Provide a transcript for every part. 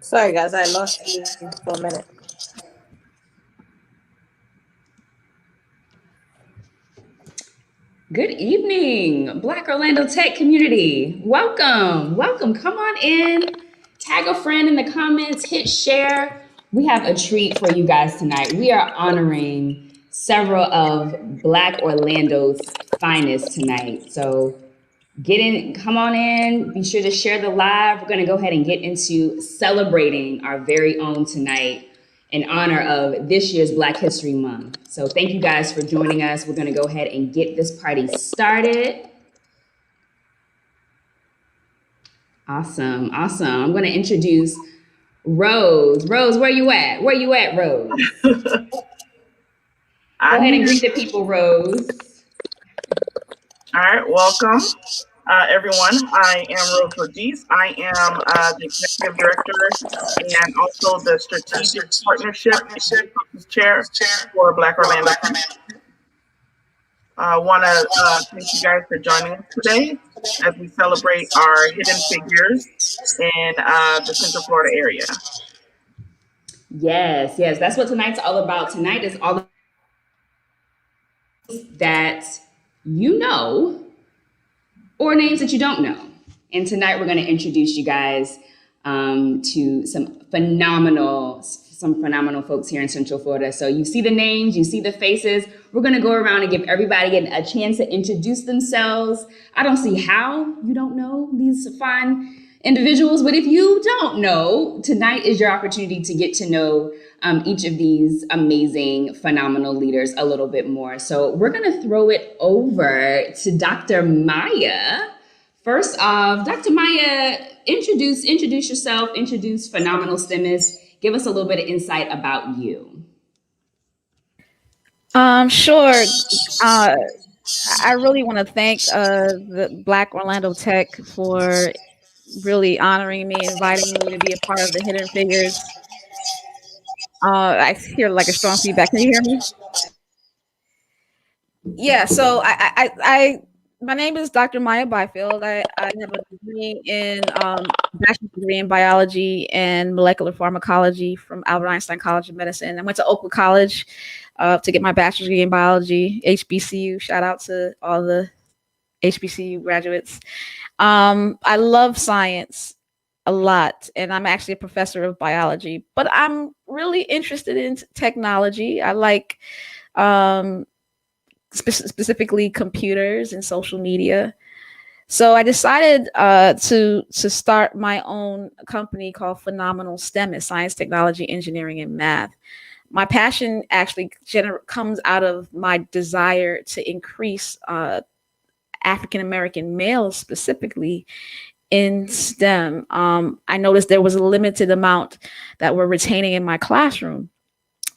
Sorry, guys, I lost you for a minute. Good evening, Black Orlando Tech community. Welcome, welcome. Come on in, tag a friend in the comments, hit share. We have a treat for you guys tonight. We are honoring several of Black Orlando's finest tonight. So get in, come on in, be sure to share the live. We're gonna go ahead and get into celebrating our very own tonight in honor of this year's Black History Month. So thank you guys for joining us. We're gonna go ahead and get this party started. Awesome, awesome. I'm gonna introduce Rose. Rose, where you at? Where you at, Rose? Go ahead and greet the people, Rose. All right, welcome, everyone. I am Rose Regine. I am the Executive Director and also the Strategic Partnership Chair for Black Orlando. I want to thank you guys for joining us today as we celebrate our hidden figures in the Central Florida area. Yes, yes, that's what tonight's all about. Tonight is all that you know or names that you don't know. And tonight we're going to introduce you guys to some phenomenal folks here in Central Florida. So you see the names, you see the faces. We're going to go around and give everybody a chance to introduce themselves. I don't see how you don't know these fine individuals, but if you don't know, tonight is your opportunity to get to know each of these amazing, phenomenal leaders a little bit more. So we're going to throw it over to Dr. Maya. First off, Dr. Maya, introduce yourself, introduce Phenomenal STEMist. Give us a little bit of insight about you. Sure. I really want to thank the Black Orlando Tech for really honoring me, inviting me to be a part of the Hidden Figures. I hear like a strong feedback. Can you hear me? Yeah. So my name is Dr. Maya Byfield. I have a degree in bachelor's degree in biology and molecular pharmacology from Albert Einstein College of Medicine. I went to Oakwood College to get my bachelor's degree in biology. HBCU. Shout out to all the HBCU graduates. I love science a lot, and I'm actually a professor of biology, but I'm really interested in technology. I like specifically computers and social media. So I decided to start my own company called Phenomenal STEMist, Science, Technology, Engineering, and Math. My passion actually comes out of my desire to increase African-American males specifically in STEM. I noticed there was a limited amount that we're retaining in my classroom.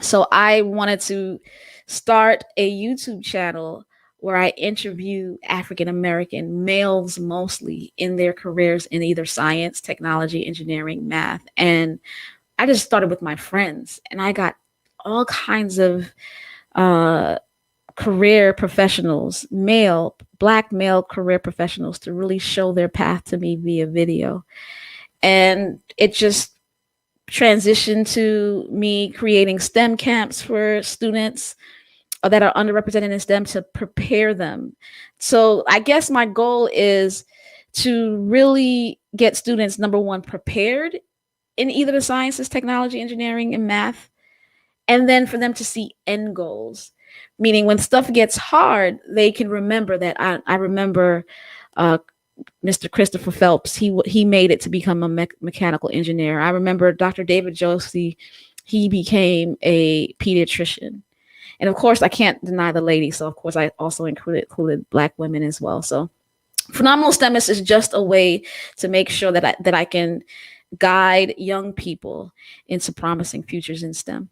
So I wanted to start a YouTube channel where I interview African-American males mostly in their careers in either science, technology, engineering, math. And I just started with my friends, and I got all kinds of career professionals, Black male career professionals, to really show their path to me via video. And it just transitioned to me creating STEM camps for students that are underrepresented in STEM to prepare them. So I guess my goal is to really get students, number one, prepared in either the sciences, technology, engineering, and math, and then for them to see end goals. Meaning when stuff gets hard, they can remember that I remember Mr. Christopher Phelps. He made it to become a mechanical engineer. I remember Dr. David Josie. He became a pediatrician. And of course, I can't deny the ladies. So of course, I also included Black women as well. So Phenomenal STEMist is just a way to make sure that I can guide young people into promising futures in STEM.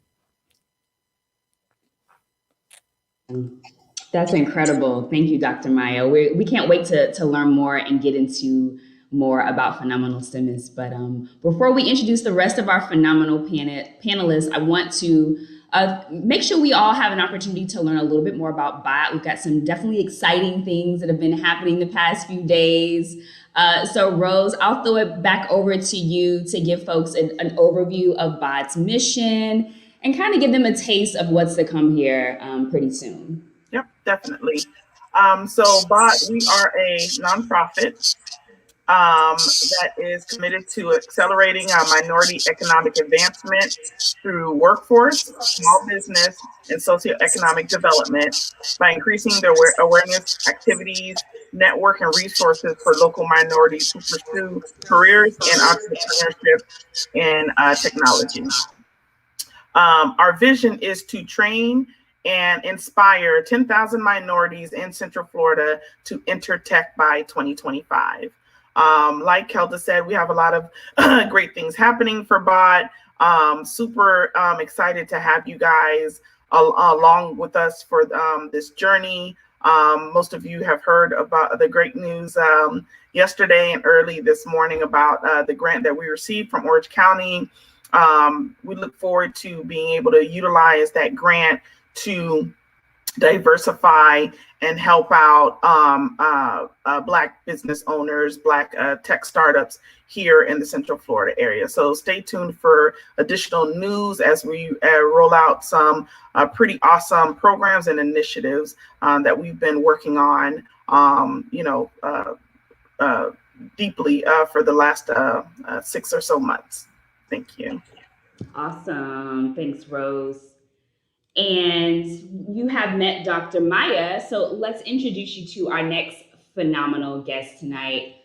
That's incredible. Thank you, Dr. Maya. We can't wait to learn more and get into more about phenomenal STEMists. But before we introduce the rest of our phenomenal panelists, I want to make sure we all have an opportunity to learn a little bit more about BOT. We've got some definitely exciting things that have been happening the past few days. So Rose, I'll throw it back over to you to give folks an overview of BOT's mission and kind of give them a taste of what's to come here pretty soon. Yep, definitely. So BOT, we are a nonprofit that is committed to accelerating minority economic advancement through workforce, small business, and socioeconomic development by increasing their awareness activities, network, and resources for local minorities who pursue careers in entrepreneurship and technology. Our vision is to train and inspire 10,000 minorities in Central Florida to enter tech by 2025. Like Kelda said, we have a lot of great things happening for BOT. Super excited to have you guys along with us for this journey. Most of you have heard about the great news yesterday and early this morning about the grant that we received from Orange County. We look forward to being able to utilize that grant to diversify and help out Black business owners, Black tech startups here in the Central Florida area. So stay tuned for additional news as we roll out some pretty awesome programs and initiatives that we've been working on, deeply for the last 6 or so months. Thank you. Awesome. Thanks, Rose. And you have met Dr. Maya, so let's introduce you to our next phenomenal guest tonight,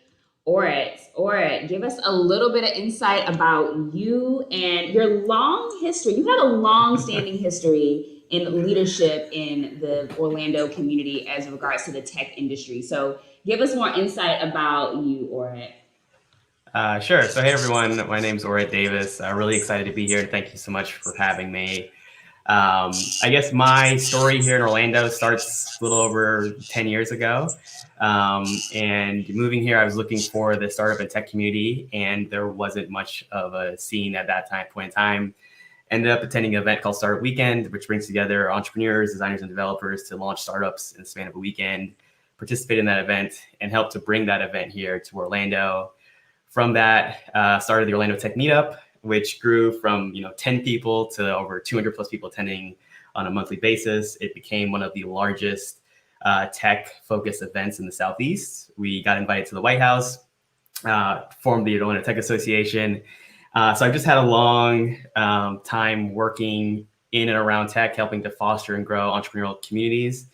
Orit. Orit, give us a little bit of insight about you and your long history. You've had a long-standing history in leadership in the Orlando community as regards to the tech industry. So give us more insight about you, Orit. Sure. So, hey, everyone. My name's Orion Davis. Really excited to be here. Thank you so much for having me. I guess my story here in Orlando starts a little over 10 years ago. And moving here, I was looking for the startup and tech community, and there wasn't much of a scene at that point in time. Ended up attending an event called Startup Weekend, which brings together entrepreneurs, designers, and developers to launch startups in the span of a weekend. Participated in that event and helped to bring that event here to Orlando. From that, started the Orlando Tech Meetup, which grew from 10 people to over 200 plus people attending on a monthly basis. It became one of the largest tech-focused events in the Southeast. We got invited to the White House, formed the Orlando Tech Association. So I've just had a long time working in and around tech, helping to foster and grow entrepreneurial communities,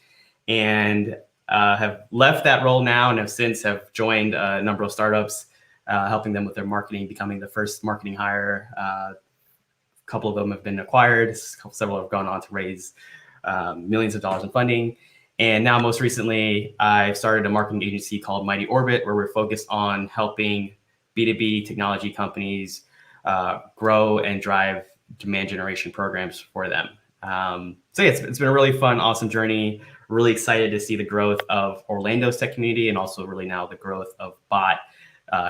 and have left that role now and have since joined a number of startups, helping them with their marketing, becoming the first marketing hire. A couple of them have been acquired. Several have gone on to raise millions of dollars in funding. And now, most recently, I've started a marketing agency called Mighty Orbit, where we're focused on helping B2B technology companies grow and drive demand generation programs for them. So yeah, it's been a really fun, awesome journey. Really excited to see the growth of Orlando's tech community and also really now the growth of BOT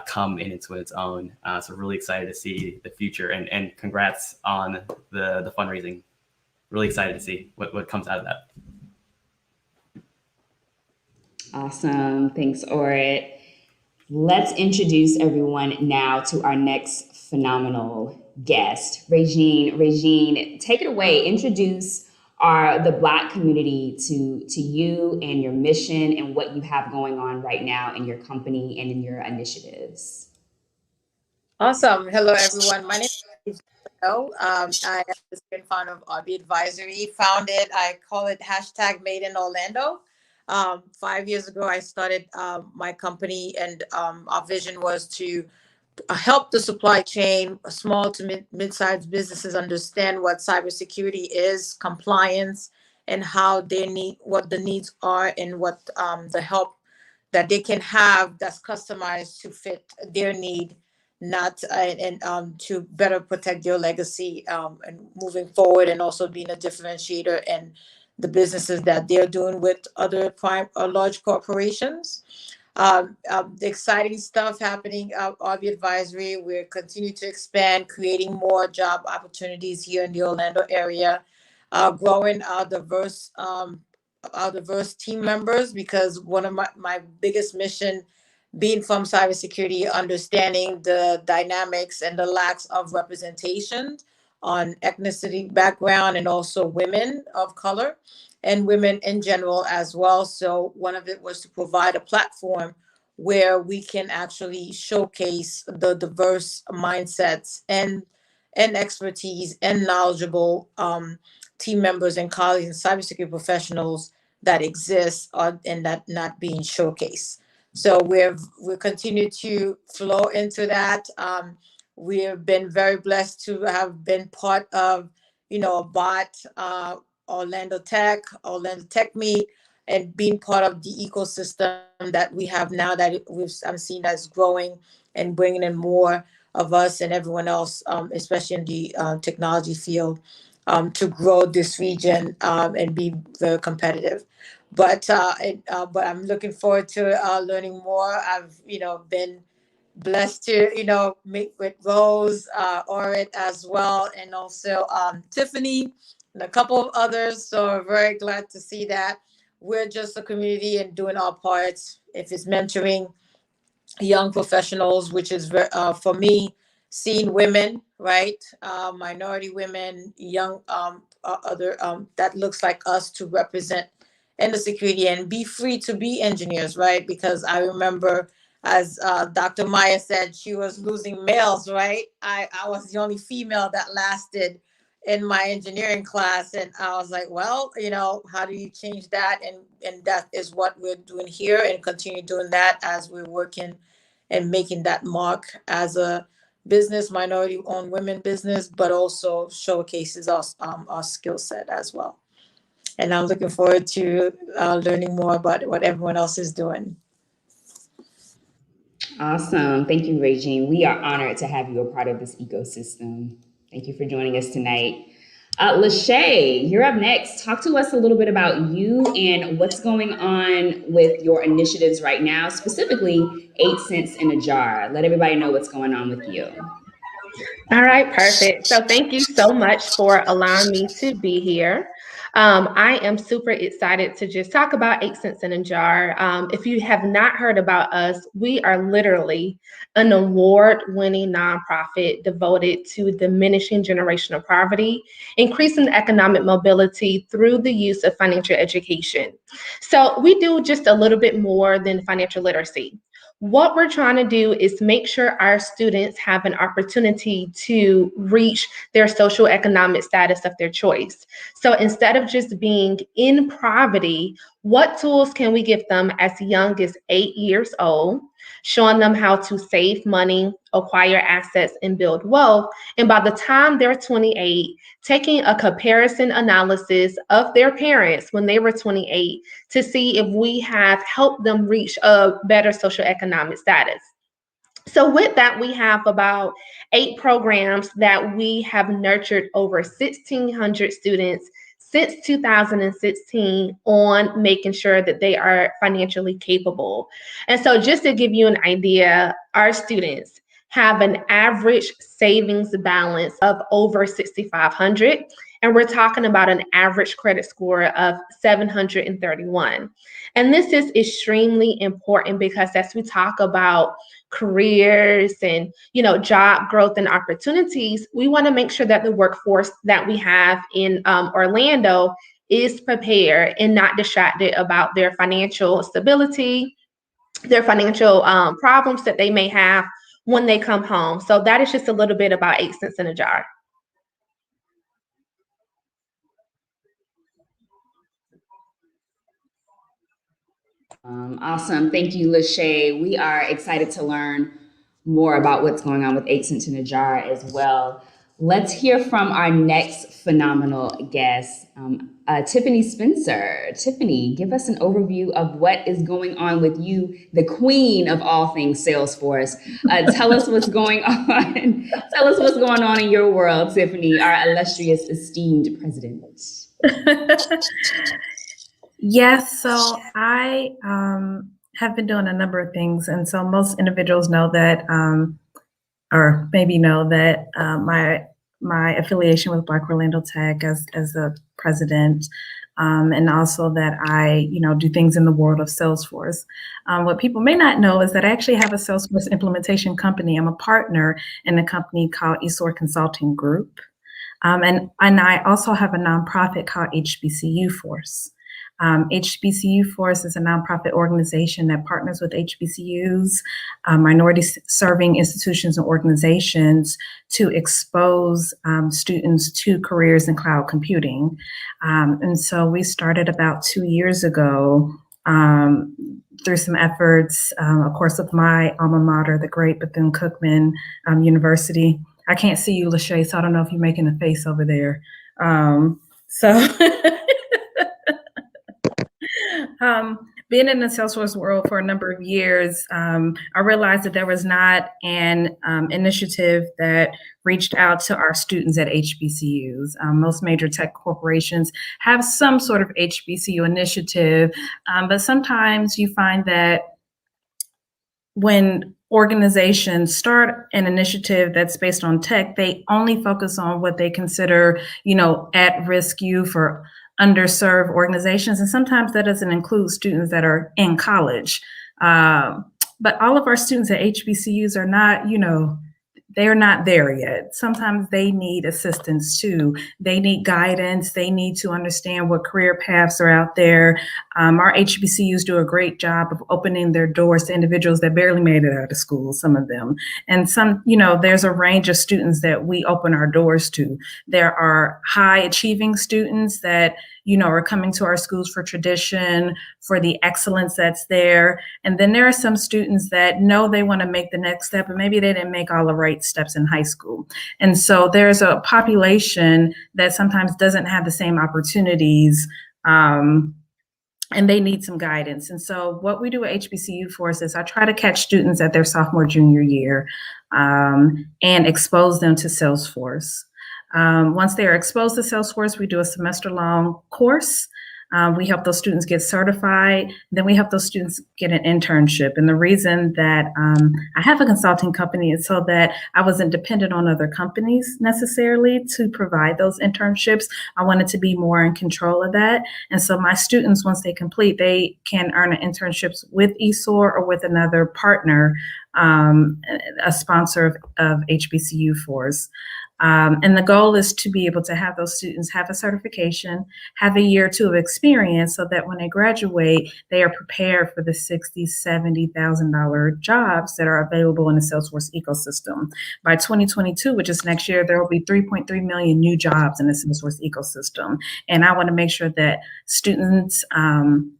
come into its own. So really excited to see the future, and congrats on the fundraising. Really excited to see what comes out of that. Awesome. Thanks, Orit. Let's introduce everyone now to our next phenomenal guest, Regine. Regine, take it away. Introduce the Black community to you and your mission and what you have going on right now in your company and in your initiatives. Awesome. Hello, everyone. My name is Aisha. I am the second founder of RB Advisory. Founded, I call it #Made in Orlando. 5 years ago, I started my company, and our vision was to help the supply chain, small to mid-sized businesses understand what cybersecurity is, compliance, and how they need, what the needs are, and what the help that they can have that's customized to fit their need, not and to better protect their legacy and moving forward, and also being a differentiator in the businesses that they're doing with other large corporations. The exciting stuff happening at RB Advisory. We're continuing to expand, creating more job opportunities here in the Orlando area, growing our diverse team members, because one of my biggest mission, being from cybersecurity, understanding the dynamics and the lacks of representation on ethnicity background, and also women of color and women in general as well. So one of it was to provide a platform where we can actually showcase the diverse mindsets and expertise and knowledgeable team members and colleagues and cybersecurity professionals that exist and that not being showcased. So we continue to flow into that. We've been very blessed to have been part of, a bot Orlando Tech Meet, and being part of the ecosystem that we have now, that I'm seeing as growing and bringing in more of us and everyone else, especially in the technology field, to grow this region and be very competitive. But I'm looking forward to learning more. I've been blessed to meet with Rose, Orit as well, and also Tiffany and a couple of others. So I'm very glad to see that we're just a community and doing our parts. If it's mentoring young professionals, which is for me, seeing women, right, minority women, young other that looks like us, to represent in the security and be free to be engineers, right? Because I remember, as Dr. Maya said, she was losing males, right? I was the only female that lasted in my engineering class, and I was like, well, how do you change that? And that is what we're doing here, and continue doing that as we're working and making that mark as a business, minority owned women business, but also showcases our skill set as well. And I'm looking forward to learning more about what everyone else is doing. Awesome. Thank you, Regine. We are honored to have you a part of this ecosystem. Thank you for joining us tonight. Lashay, you're up next. Talk to us a little bit about you and what's going on with your initiatives right now, specifically 8 cents in a jar. Let everybody know what's going on with you. All right, perfect. So thank you so much for allowing me to be here. I am super excited to just talk about 8 cents in a jar. If you have not heard about us, we are literally an award-winning nonprofit devoted to diminishing generational poverty, increasing economic mobility through the use of financial education. So we do just a little bit more than financial literacy. What we're trying to do is make sure our students have an opportunity to reach their social economic status of their choice. So instead of just being in poverty, what tools can we give them as young as 8 years old, showing them how to save money, acquire assets, and build wealth? And by the time they're 28, taking a comparison analysis of their parents when they were 28 to see if we have helped them reach a better social economic status. So with that, we have about 8 programs that we have nurtured over 1,600 students since 2016 on making sure that they are financially capable. And so just to give you an idea, our students have an average savings balance of over 6,500, and we're talking about an average credit score of 731. And this is extremely important because as we talk about careers and job growth and opportunities, we want to make sure that the workforce that we have in Orlando is prepared and not distracted about their financial stability, their financial problems that they may have when they come home. So that is just a little bit about 8 cents in a jar. Awesome. Thank you, Lashay. We are excited to learn more about what's going on with 8 cents in a jar as well. Let's hear from our next phenomenal guest, Tiffany Spencer. Tiffany, give us an overview of what is going on with you, the queen of all things Salesforce. Tell us what's going on. Tell us what's going on in your world, Tiffany, our illustrious, esteemed president. Yes, so I have been doing a number of things. And so most individuals know that, or maybe know that my affiliation with Black Orlando Tech as the president, and also that I, do things in the world of Salesforce. What people may not know is that I actually have a Salesforce implementation company. I'm a partner in a company called ESOR Consulting Group. And I also have a nonprofit called HBCU Force. HBCU Force is a nonprofit organization that partners with HBCUs, minority serving institutions and organizations to expose students to careers in cloud computing. And so we started about 2 years ago through some efforts, of course, with my alma mater, the great Bethune-Cookman University. I can't see you, Lashay, so I don't know if you're making a face over there. Being in the Salesforce world for a number of years, I realized that there was not an initiative that reached out to our students at HBCUs. Most major tech corporations have some sort of HBCU initiative, but sometimes you find that when organizations start an initiative that's based on tech, they only focus on what they consider, at-risk youth or underserved organizations. And sometimes that doesn't include students that are in college. But all of our students at HBCUs are not, they're not there yet. Sometimes they need assistance too. They need guidance. They need to understand what career paths are out there. Our HBCUs do a great job of opening their doors to individuals that barely made it out of school, some of them. And some, there's a range of students that we open our doors to. There are high achieving students that, are coming to our schools for tradition, for the excellence that's there. And then there are some students that know they want to make the next step, but maybe they didn't make all the right steps in high school. And so there's a population that sometimes doesn't have the same opportunities, and they need some guidance. And so what we do at HBCU Force is I try to catch students at their sophomore, junior year, and expose them to Salesforce. Once they are exposed to Salesforce, we do a semester-long course. We help those students get certified. Then we help those students get an internship. And the reason that I have a consulting company is so that I wasn't dependent on other companies necessarily to provide those internships. I wanted to be more in control of that. And so my students, once they complete, they can earn internships with ESOR or with another partner, a sponsor of HBCU Force. And the goal is to be able to have those students have a certification, have a year or two of experience so that when they graduate, they are prepared for the $60,000, $70,000 jobs that are available in the Salesforce ecosystem. By 2022, which is next year, there will be 3.3 million new jobs in the Salesforce ecosystem. And I want to make sure that students,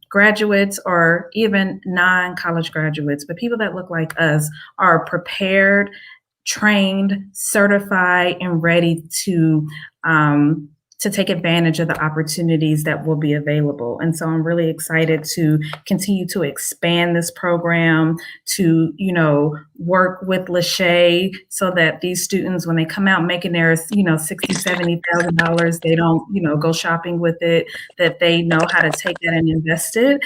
graduates, or even non-college graduates, but people that look like us are prepared, trained, certified, and ready to take advantage of the opportunities that will be available. And so I'm really excited to continue to expand this program, to, work with Lashay so that these students, when they come out making their, $60,000, $70,000, they don't, go shopping with it, that they know how to take that and invest it.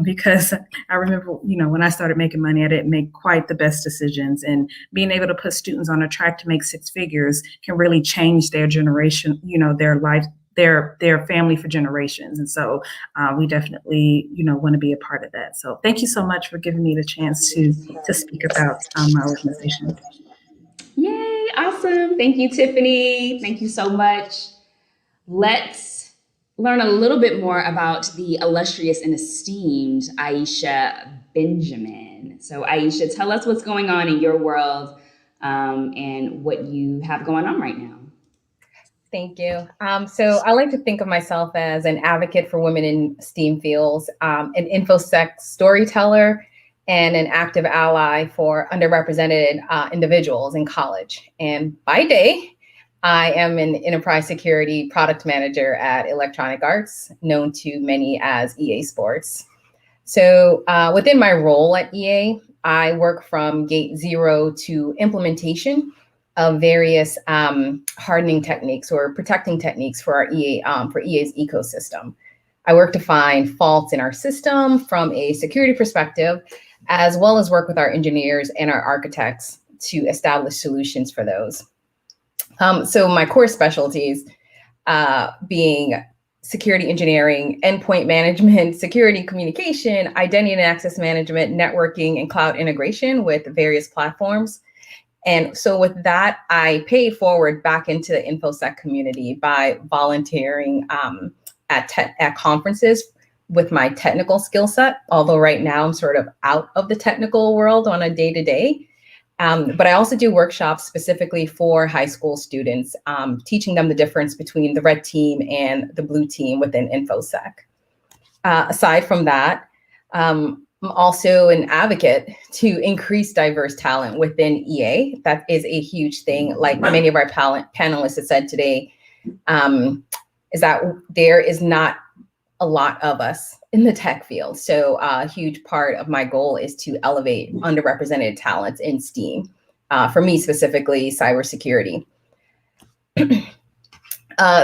Because I remember, when I started making money, I didn't make quite the best decisions, and being able to put students on a track to make six figures can really change their generation, their life, their family for generations. And so we definitely, want to be a part of that. So thank you so much for giving me the chance to speak about my organization. Yay, awesome. Thank you, Tiffany. Thank you so much. Let's learn a little bit more about the illustrious and esteemed Aisha Benjamin. So Aisha, tell us what's going on in your world and what you have going on right now. Thank you. So I like to think of myself as an advocate for women in STEAM fields, an InfoSec storyteller, and an active ally for underrepresented individuals in college. And by day, I am an enterprise security product manager at Electronic Arts, known to many as EA Sports. So within my role at EA, I work from gate zero to implementation of various hardening techniques or protecting techniques for our EA's ecosystem. I work to find faults in our system from a security perspective, as well as work with our engineers and our architects to establish solutions for those. So my core specialties being security engineering, endpoint management, security communication, identity and access management, networking, and cloud integration with various platforms. And so with that, I paid forward back into the InfoSec community by volunteering at conferences with my technical skill set, although right now I'm sort of out of the technical world on a day-to-day. But I also do workshops specifically for high school students, teaching them the difference between the red team and the blue team within InfoSec. Aside from that, I'm also an advocate to increase diverse talent within EA. That is a huge thing. Like many of our panelists have said today, is that there is not a lot of us in the tech field. So a huge part of my goal is to elevate underrepresented talents in STEAM. For me specifically, cybersecurity.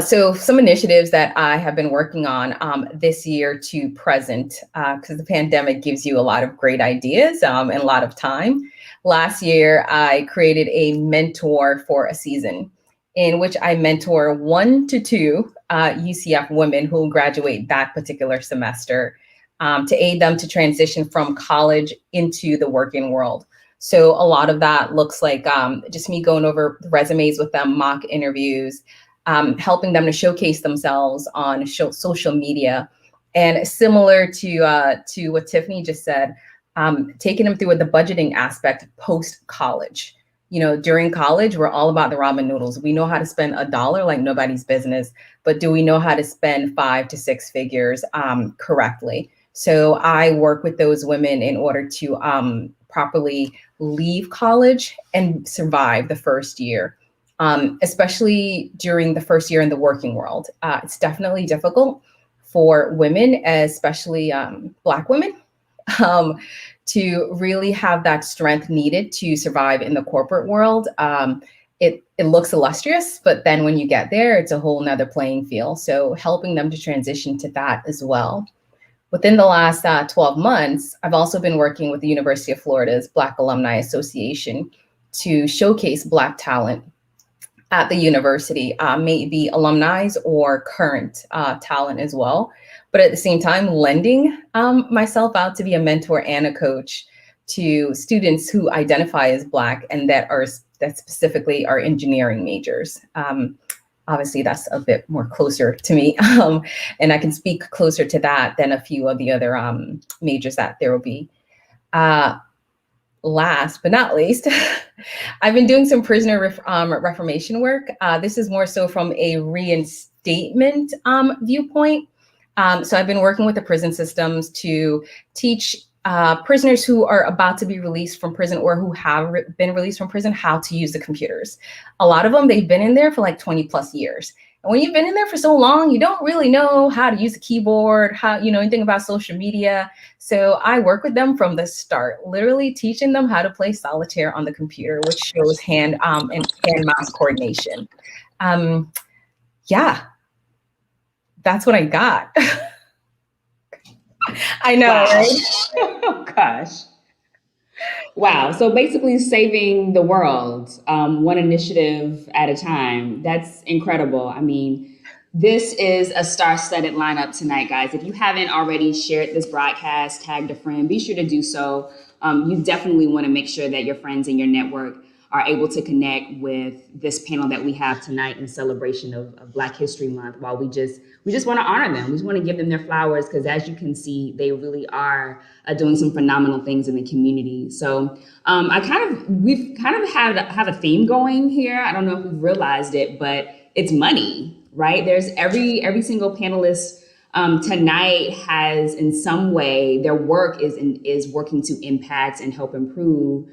So some initiatives that I have been working on this year to present, because the pandemic gives you a lot of great ideas and a lot of time. Last year, I created a mentor for a season in which I mentor 1 to 2 UCF women who will graduate that particular semester to aid them to transition from college into the working world. So a lot of that looks like just me going over resumes with them, mock interviews, helping them to showcase themselves on social media. And similar to what Tiffany just said, taking them through the budgeting aspect post-college. You know, during college, we're all about the ramen noodles. We know how to spend $1 like nobody's business, but do we know how to spend 5 to 6 figures correctly? So I work with those women in order to properly leave college and survive the first year, especially during the first year in the working world. It's definitely difficult for women, especially Black women, to really have that strength needed to survive in the corporate world. It looks illustrious, but then when you get there, it's a whole nother playing field. So helping them to transition to that as well. Within the last 12 months, I've also been working with the University of Florida's Black Alumni Association to showcase Black talent at the university, maybe alumni or current talent as well. But at the same time, lending myself out to be a mentor and a coach to students who identify as Black and that specifically are engineering majors. Obviously, that's a bit more closer to me, and I can speak closer to that than a few of the other majors that there will be. Last but not least, I've been doing some prisoner reformation work. This is more so from a reinstatement viewpoint. So I've been working with the prison systems to teach prisoners who are about to be released from prison or who have been released from prison how to use the computers. A lot of them, they've been in there for like 20 plus years. And when you've been in there for so long, you don't really know how to use a keyboard, anything about social media. So I work with them from the start, literally teaching them how to play solitaire on the computer, which shows hand and mouse coordination. Yeah, that's what I got. I know, wow. Right? Oh, gosh. Wow. So basically saving the world, one initiative at a time. That's incredible. I mean, this is a star-studded lineup tonight, guys. If you haven't already shared this broadcast, tagged a friend, be sure to do so. You definitely want to make sure that your friends in your network are able to connect with this panel that we have tonight in celebration of Black History Month. While we just want to honor them. We just want to give them their flowers because, as you can see, they really are doing some phenomenal things in the community. So we've kind of have a theme going here. I don't know if we've realized it, but it's money, right? There's every single panelist tonight has in some way their work is working to impact and help improve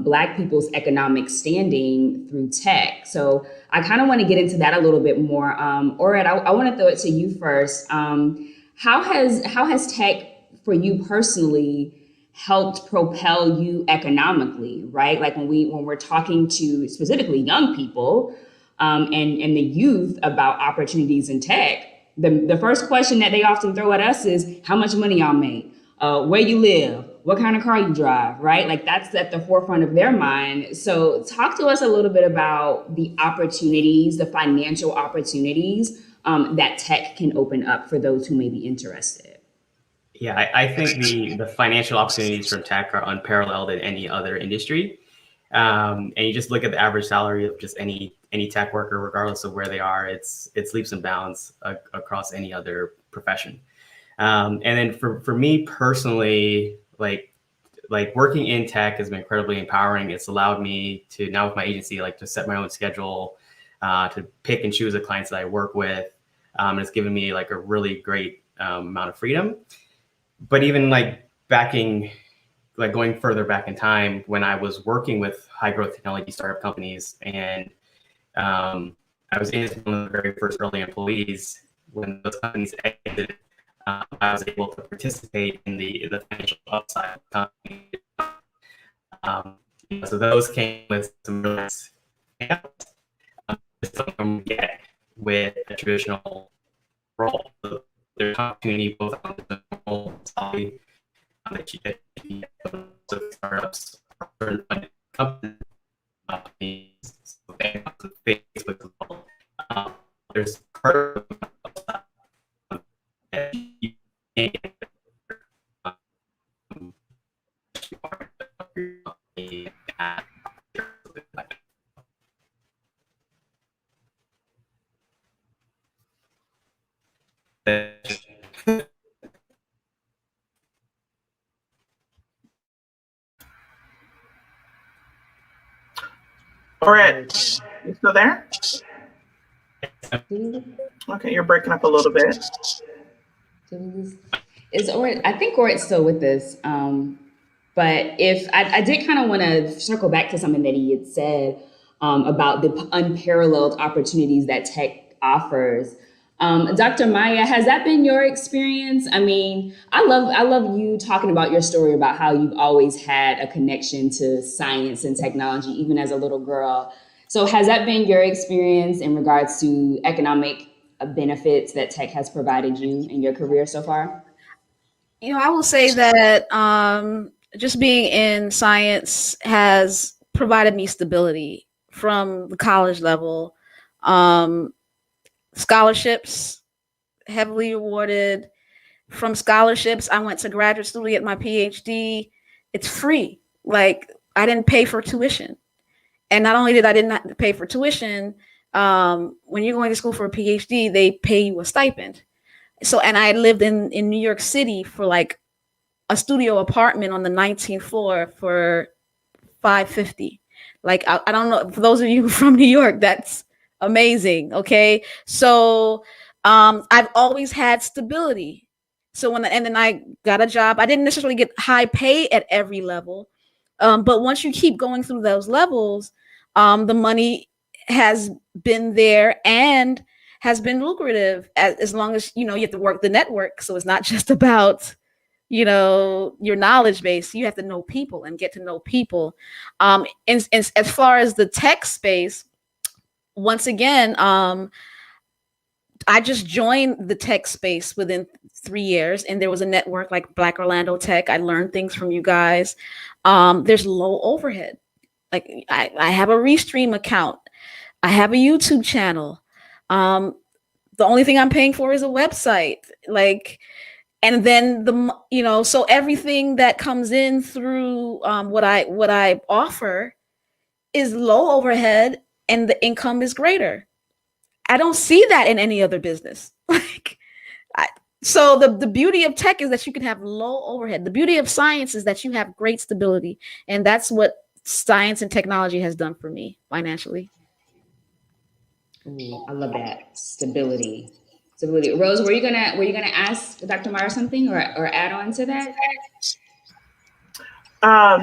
Black people's economic standing through tech. So I kind of want to get into that a little bit more. Orion, I want to throw it to you first. How has tech for you personally helped propel you economically, right? Like when we're talking to specifically young people and the youth about opportunities in tech, the first question that they often throw at us is how much money y'all make, where you live, what kind of car you drive, right? Like that's at the forefront of their mind. So talk to us a little bit about the opportunities, the financial opportunities that tech can open up for those who may be interested. Yeah, I think the financial opportunities from tech are unparalleled in any other industry. And you just look at the average salary of just any tech worker, regardless of where they are, it's leaps and bounds across any other profession. And then for me personally, like working in tech has been incredibly empowering. It's allowed me to now with my agency, like to set my own schedule, to pick and choose the clients that I work with. And it's given me like a really great amount of freedom. But even going further back in time when I was working with high growth technology startup companies, and I was in one of the very first early employees when those companies exited. I was able to participate in the financial upside of the company. So those came with some really some get with a traditional role. So there's opportunity both on the normal side that you get startups or companies, so Facebook as well. There's part of that you can't get Orion, you still there? Okay, you're breaking up a little bit. Is Orion? I think Orion's still with us. But if I did kind of want to circle back to something that he had said about the unparalleled opportunities that tech offers. Dr. Maya, has that been your experience? I mean, I love you talking about your story about how you've always had a connection to science and technology, even as a little girl. So has that been your experience in regards to economic benefits that tech has provided you in your career so far? You know, I will say that just being in science has provided me stability from the college level. Scholarships, heavily awarded. From scholarships, I went to graduate school to get my PhD. It's free. Like, I didn't pay for tuition. And not only did I not pay for tuition, when you're going to school for a PhD, they pay you a stipend. So, and I lived in New York City for like a studio apartment on the 19th floor for $550. Like, I don't know, for those of you from New York, that's amazing. Okay. So I've always had stability. So and then I got a job. I didn't necessarily get high pay at every level. But once you keep going through those levels, the money has been there and has been lucrative as long as, you have to work the network. So it's not just about, your knowledge base. You have to know people and get to know people. And as far as the tech space, once again, I just joined the tech space within 3 years, and there was a network like Black Orlando Tech. I learned things from you guys. There's low overhead. Like I have a Restream account. I have a YouTube channel. The only thing I'm paying for is a website. And then so everything that comes in through what I offer is low overhead, and the income is greater. I don't see that in any other business. So the beauty of tech is that you can have low overhead. The beauty of science is that you have great stability, and that's what science and technology has done for me financially. Ooh, I love that stability. Rose, were you gonna ask Dr. Maya something or add on to that?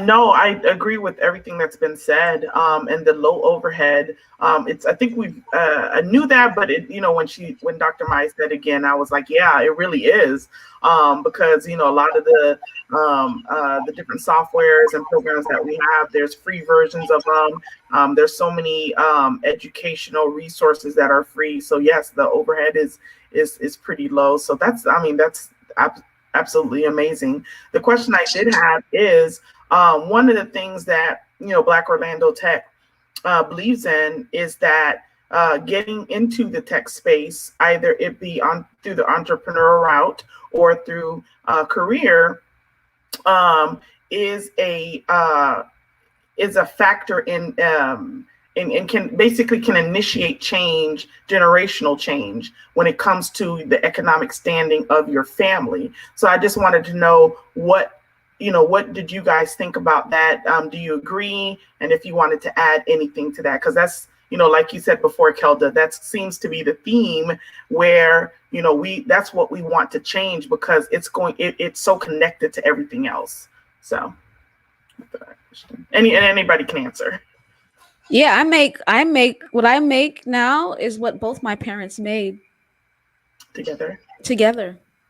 No, I agree with everything that's been said. And the low overhead, I think I knew that, but when Dr. Maya said again, I was like, yeah, it really is. Because, a lot of the different softwares and programs that we have, there's free versions of them. There's so many educational resources that are free. So yes, the overhead is is pretty low. So that's absolutely amazing. The question I did have is one of the things that Black Orlando Tech believes in is that getting into the tech space, either it be on through the entrepreneurial route or through career, is a factor in and can initiate change, generational change, when it comes to the economic standing of your family. So I just wanted to know what did you guys think about that? Do you agree? And if you wanted to add anything to that, because that's, like you said before, Kelda, that seems to be the theme where, that's what we want to change, because it's so connected to everything else. So anybody can answer. Yeah, I make what I make now is what both my parents made together.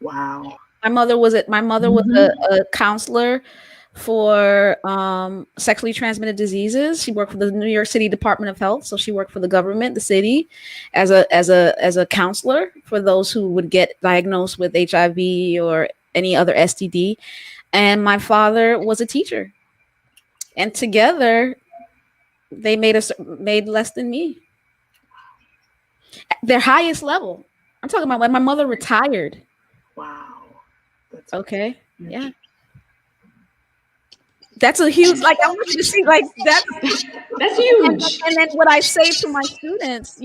Wow. My mother was a counselor for sexually transmitted diseases. She worked for the New York City Department of Health. So she worked for the government, the city, as a counselor for those who would get diagnosed with HIV or any other STD. And my father was a teacher. And together they made less than me. Their highest level. I'm talking about when my mother retired. Wow. That's okay. Yeah. That's a huge, I want you to see, that's huge. And then what I say to my students,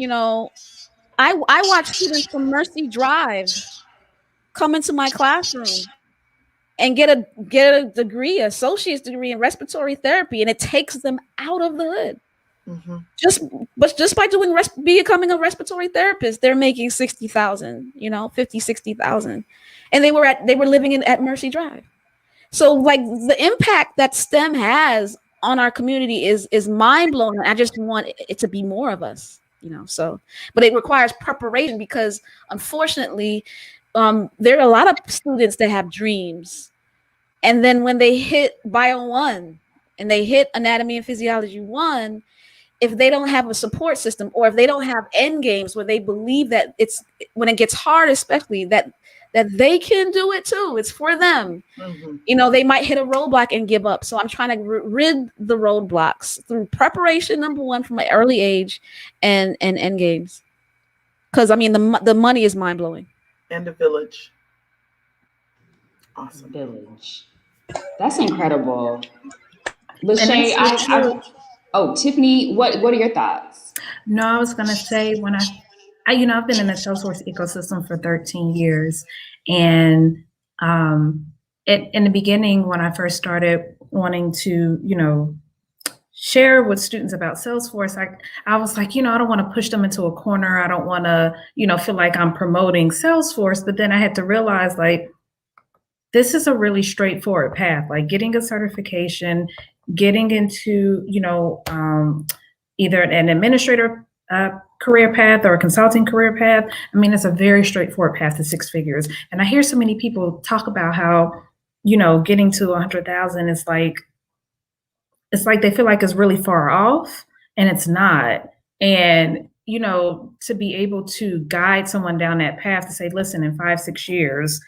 I watch students from Mercy Drive come into my classroom and get a degree, associate's degree in respiratory therapy, and it takes them out of the hood. Mm-hmm. Just by becoming a respiratory therapist, they're making 60,000, 50, 60,000, and they were living at Mercy Drive. So the impact that STEM has on our community is mind blowing. I just want it to be more of us, So, but it requires preparation, because unfortunately, there are a lot of students that have dreams, and then when they hit Bio 1 and they hit Anatomy and Physiology 1, if they don't have a support system, or if they don't have end games where they believe that when it gets hard, especially that they can do it too, it's for them. Mm-hmm. They might hit a roadblock and give up. So I'm trying to rid the roadblocks through preparation, number one, from my early age, and end games. Because the money is mind blowing. And the village. Awesome. Village. That's incredible. Lashay, Tiffany, what are your thoughts? No, I was going to say, when I've been in the Salesforce ecosystem for 13 years. And in the beginning, when I first started wanting to, share with students about Salesforce, I was like, I don't want to push them into a corner. I don't want to, feel like I'm promoting Salesforce. But then I had to realize, this is a really straightforward path, getting a certification, getting into, either an administrator career path or a consulting career path. It's a very straightforward path to six figures. And I hear so many people talk about how, getting to 100,000 is it's like they feel like it's really far off, and it's not. And, to be able to guide someone down that path to say, listen, in 5-6 years,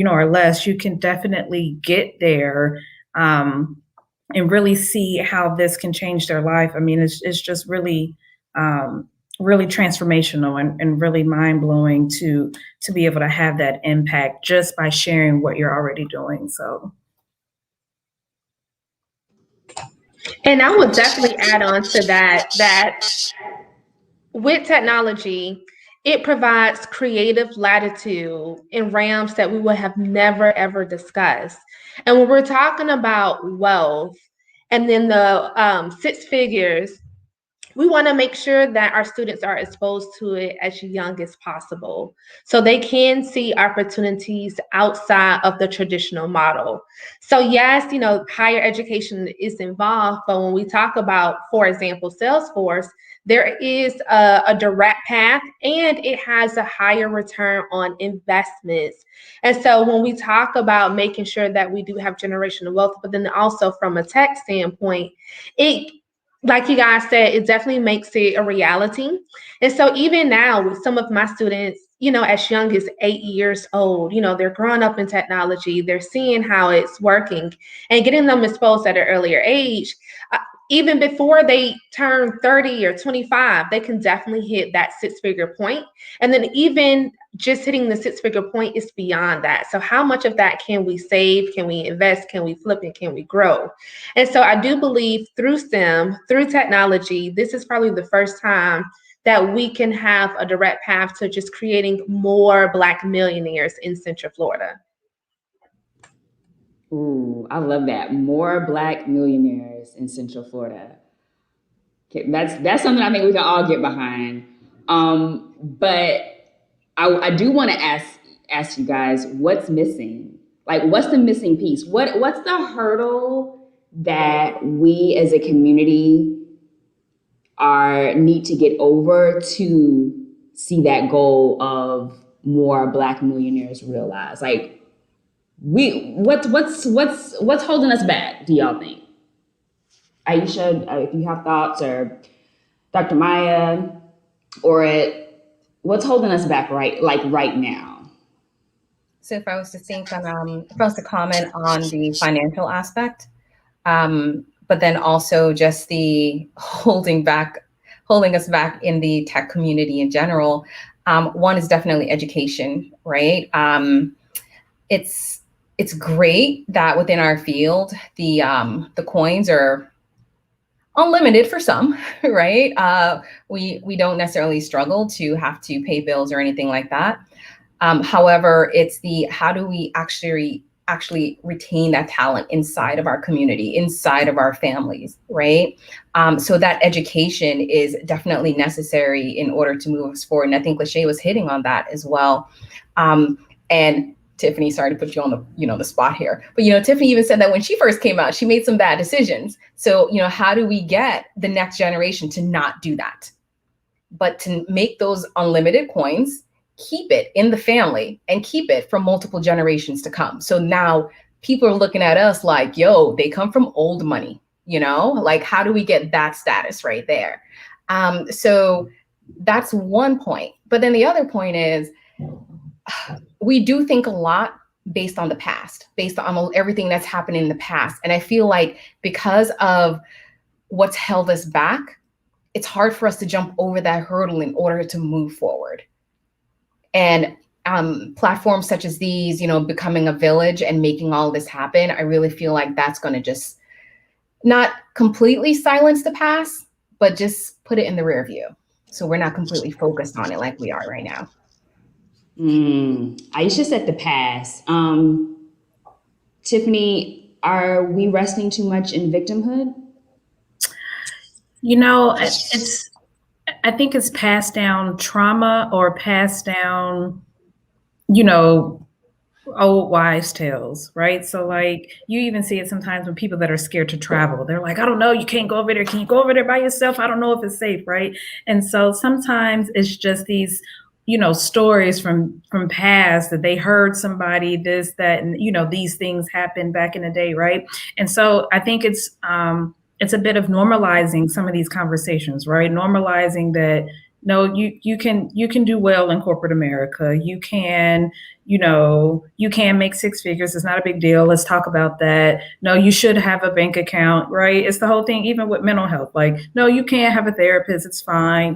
or less, you can definitely get there, and really see how this can change their life. It's just really, really transformational and really mind blowing to be able to have that impact just by sharing what you're already doing. So. And I would definitely add on to that with technology, it provides creative latitude in realms that we would have never, ever discussed. And when we're talking about wealth and then the 6 figures, we want to make sure that our students are exposed to it as young as possible, so they can see opportunities outside of the traditional model. So yes, higher education is involved, but when we talk about, for example, Salesforce, there is a direct path, and it has a higher return on investments. And so when we talk about making sure that we do have generational wealth, but then also from a tech standpoint, like you guys said, it definitely makes it a reality. And so even now with some of my students, as young as 8 years old, they're growing up in technology, they're seeing how it's working and getting them exposed at an earlier age. Even before they turn 30 or 25, they can definitely hit that six-figure point. And then even just hitting the six-figure point is beyond that. So how much of that can we save? Can we invest? Can we flip it? Can we grow? And so I do believe through STEM, through technology, this is probably the first time that we can have a direct path to just creating more Black millionaires in Central Florida. Ooh, I love that. More Black millionaires in Central Florida. Okay, that's something I think we can all get behind. But I do want to ask you guys, what's missing? Like, what's the missing piece? What's the hurdle that we as a community need to get over to see that goal of more Black millionaires realized? Like, what's holding us back, do y'all think? Aisha, if you have thoughts, or Dr. Maya, or what's holding us back right now? So if I was to think on, if I was to comment on the financial aspect, but then also just the holding us back in the tech community in general, one is definitely education, right? It's great that within our field, the coins are unlimited for some, right? We don't necessarily struggle to have to pay bills or anything like that. However, it's the how do we actually retain that talent inside of our community, inside of our families, right? So that education is definitely necessary in order to move us forward. And I think Lashay was hitting on that as well. And Tiffany, sorry to put you on the spot here, but Tiffany even said that when she first came out, she made some bad decisions. So how do we get the next generation to not do that, but to make those unlimited coins, keep it in the family and keep it for multiple generations to come? So now people are looking at us like, yo, they come from old money, like how do we get that status right there? So that's one point. But then the other point is, we do think a lot based on the past, based on everything that's happened in the past. And I feel like because of what's held us back, it's hard for us to jump over that hurdle in order to move forward. And platforms such as these, becoming a village and making all this happen, I really feel like that's going to just not completely silence the past, but just put it in the rear view. So we're not completely focused on it like we are right now. Aisha said the past. Tiffany, are we resting too much in victimhood? I think it's passed down trauma or passed down, old wives' tales, right? So like you even see it sometimes when people that are scared to travel, they're like, I don't know, you can't go over there. Can you go over there by yourself? I don't know if it's safe, right? And so sometimes it's just these stories from past that they heard somebody this, that, and these things happened back in the day, right? And so I think it's a bit of normalizing some of these conversations, right? Normalizing that no, you can do well in corporate America. You can make six figures. It's not a big deal. Let's talk about that. No, you should have a bank account, right? It's the whole thing, even with mental health. Like, no, you can't have a therapist. It's fine,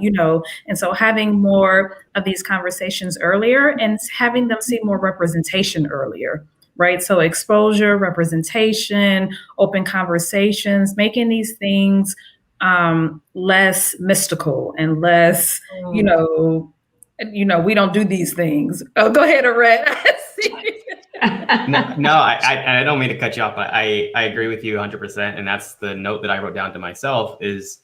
And so having more of these conversations earlier and having them see more representation earlier, right? So exposure, representation, open conversations, making these things less mystical and less, we don't do these things. Oh, go ahead, Arette. No, I don't mean to cut you off, but I agree with you 100%. And that's the note that I wrote down to myself is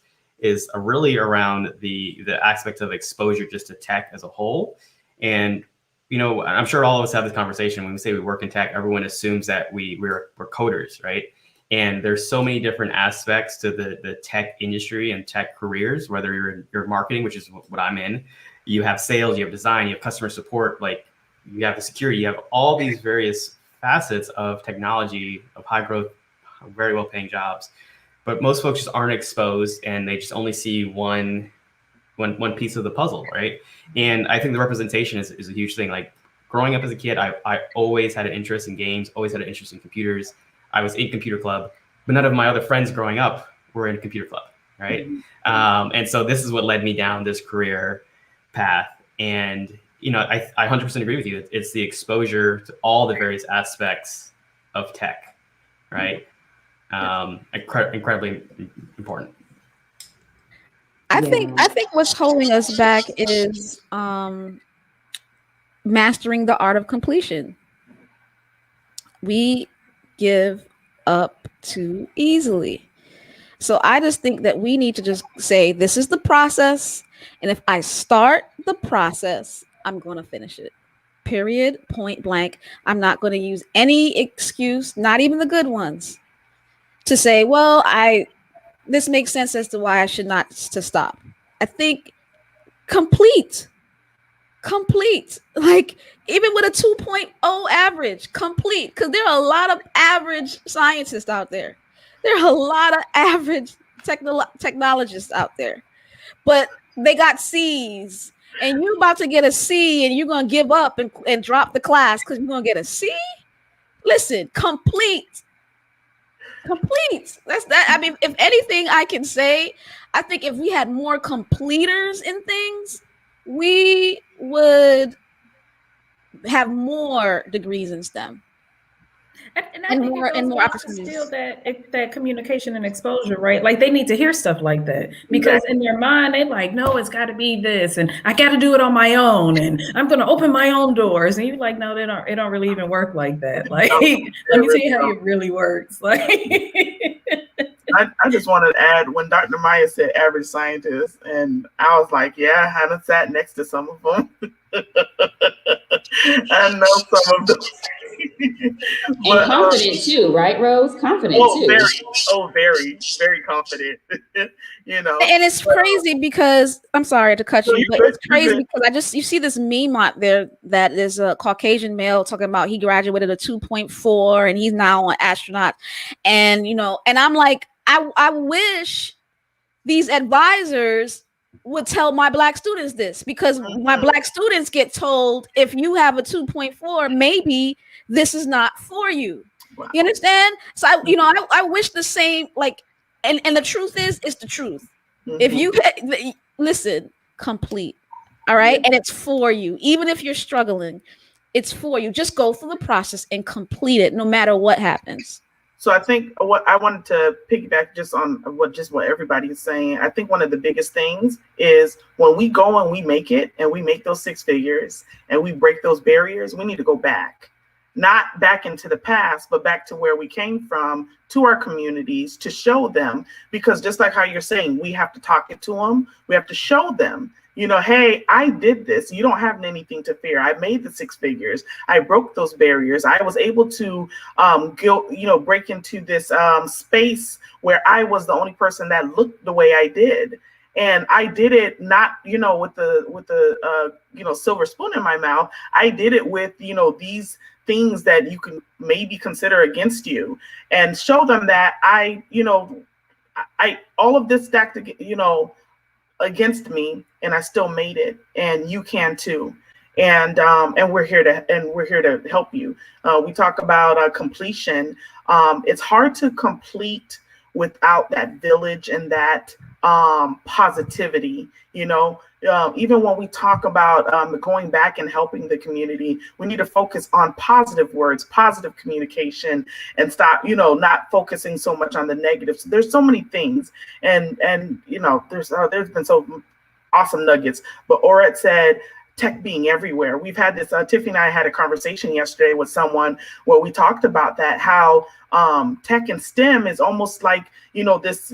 really around the aspect of exposure just to tech as a whole. And, I'm sure all of us have this conversation when we say we work in tech, everyone assumes that we're coders, right? And there's so many different aspects to the tech industry and tech careers, whether you're marketing, which is what I'm in, you have sales, you have design, you have customer support, like you have the security, you have all these various facets of technology, of high growth, very well paying jobs. but most folks just aren't exposed, and they just only see one piece of the puzzle, right? And I think the representation is a huge thing. Like growing up as a kid, I always had an interest in games, always had an interest in computers. I was in computer club, but none of my other friends growing up were in computer club, right? And so this is what led me down this career path. And I 100% agree with you. It's the exposure to all the various aspects of tech, right? Incredibly important. I think what's holding us back is mastering the art of completion. We give up too easily. So I just think that we need to just say, this is the process. And if I start the process, I'm going to finish it. Period. Point blank. I'm not going to use any excuse, not even the good ones, to say, well, this makes sense as to why I should not to stop. I think complete. Like even with a 2.0 average, complete. Because there are a lot of average scientists out there. There are a lot of average technologists out there. But they got C's. And you're about to get a C and you're going to give up and drop the class because you're going to get a C? Listen, complete. That's that. I mean, if anything I can say, I think if we had more completers in things, we would have more degrees in STEM. And I think more opportunities. Still that communication and exposure, right? Like they need to hear stuff like that because in their mind they like, no, it's got to be this, and I got to do it on my own, and I'm going to open my own doors. And you're like, no, they don't. It don't really even work like that. Like, let me tell you how it really works. Like, I just wanted to add when Dr. Maya said average scientist, and I was like, yeah, I haven't sat next to some of them. I know some of them. And confident too, right, Rose? Confident too. Very, very confident. And it's crazy because I'm sorry to cut you, but it's crazy because you see this meme out there that is a Caucasian male talking about he graduated a 2.4 and he's now an astronaut, and and I'm like, I wish these advisors would tell my Black students this, because my Black students get told if you have a 2.4, maybe this is not for you. Wow. You understand? So I wish the same, like, and the truth is, it's the truth. Mm-hmm. If you listen, complete. All right. And it's for you. Even if you're struggling, it's for you. Just go through the process and complete it no matter what happens. So I think what I wanted to piggyback just on what everybody is saying. I think one of the biggest things is when we go and we make it and we make those six figures and we break those barriers, we need to go back, not back into the past, but back to where we came from, to our communities, to show them, because just like how you're saying, we have to talk it to them. We have to show them, hey, I did this. You don't have anything to fear. I made the six figures. I broke those barriers. I was able to break into this space where I was the only person that looked the way I did. And I did it not, with the silver spoon in my mouth. I did it with, these things that you can maybe consider against you, and show them that I all of this stacked, against me, and I still made it, and you can too. And we're here to help you. We talk about completion. It's hard to complete without that village and that positivity. Even when we talk about going back and helping the community, we need to focus on positive words, positive communication, and stop, not focusing so much on the negatives. So there's so many things, and there's been so awesome nuggets. But Oret said, tech being everywhere. We've had this, Tiffany and I had a conversation yesterday with someone where we talked about that, how tech and STEM is almost like, this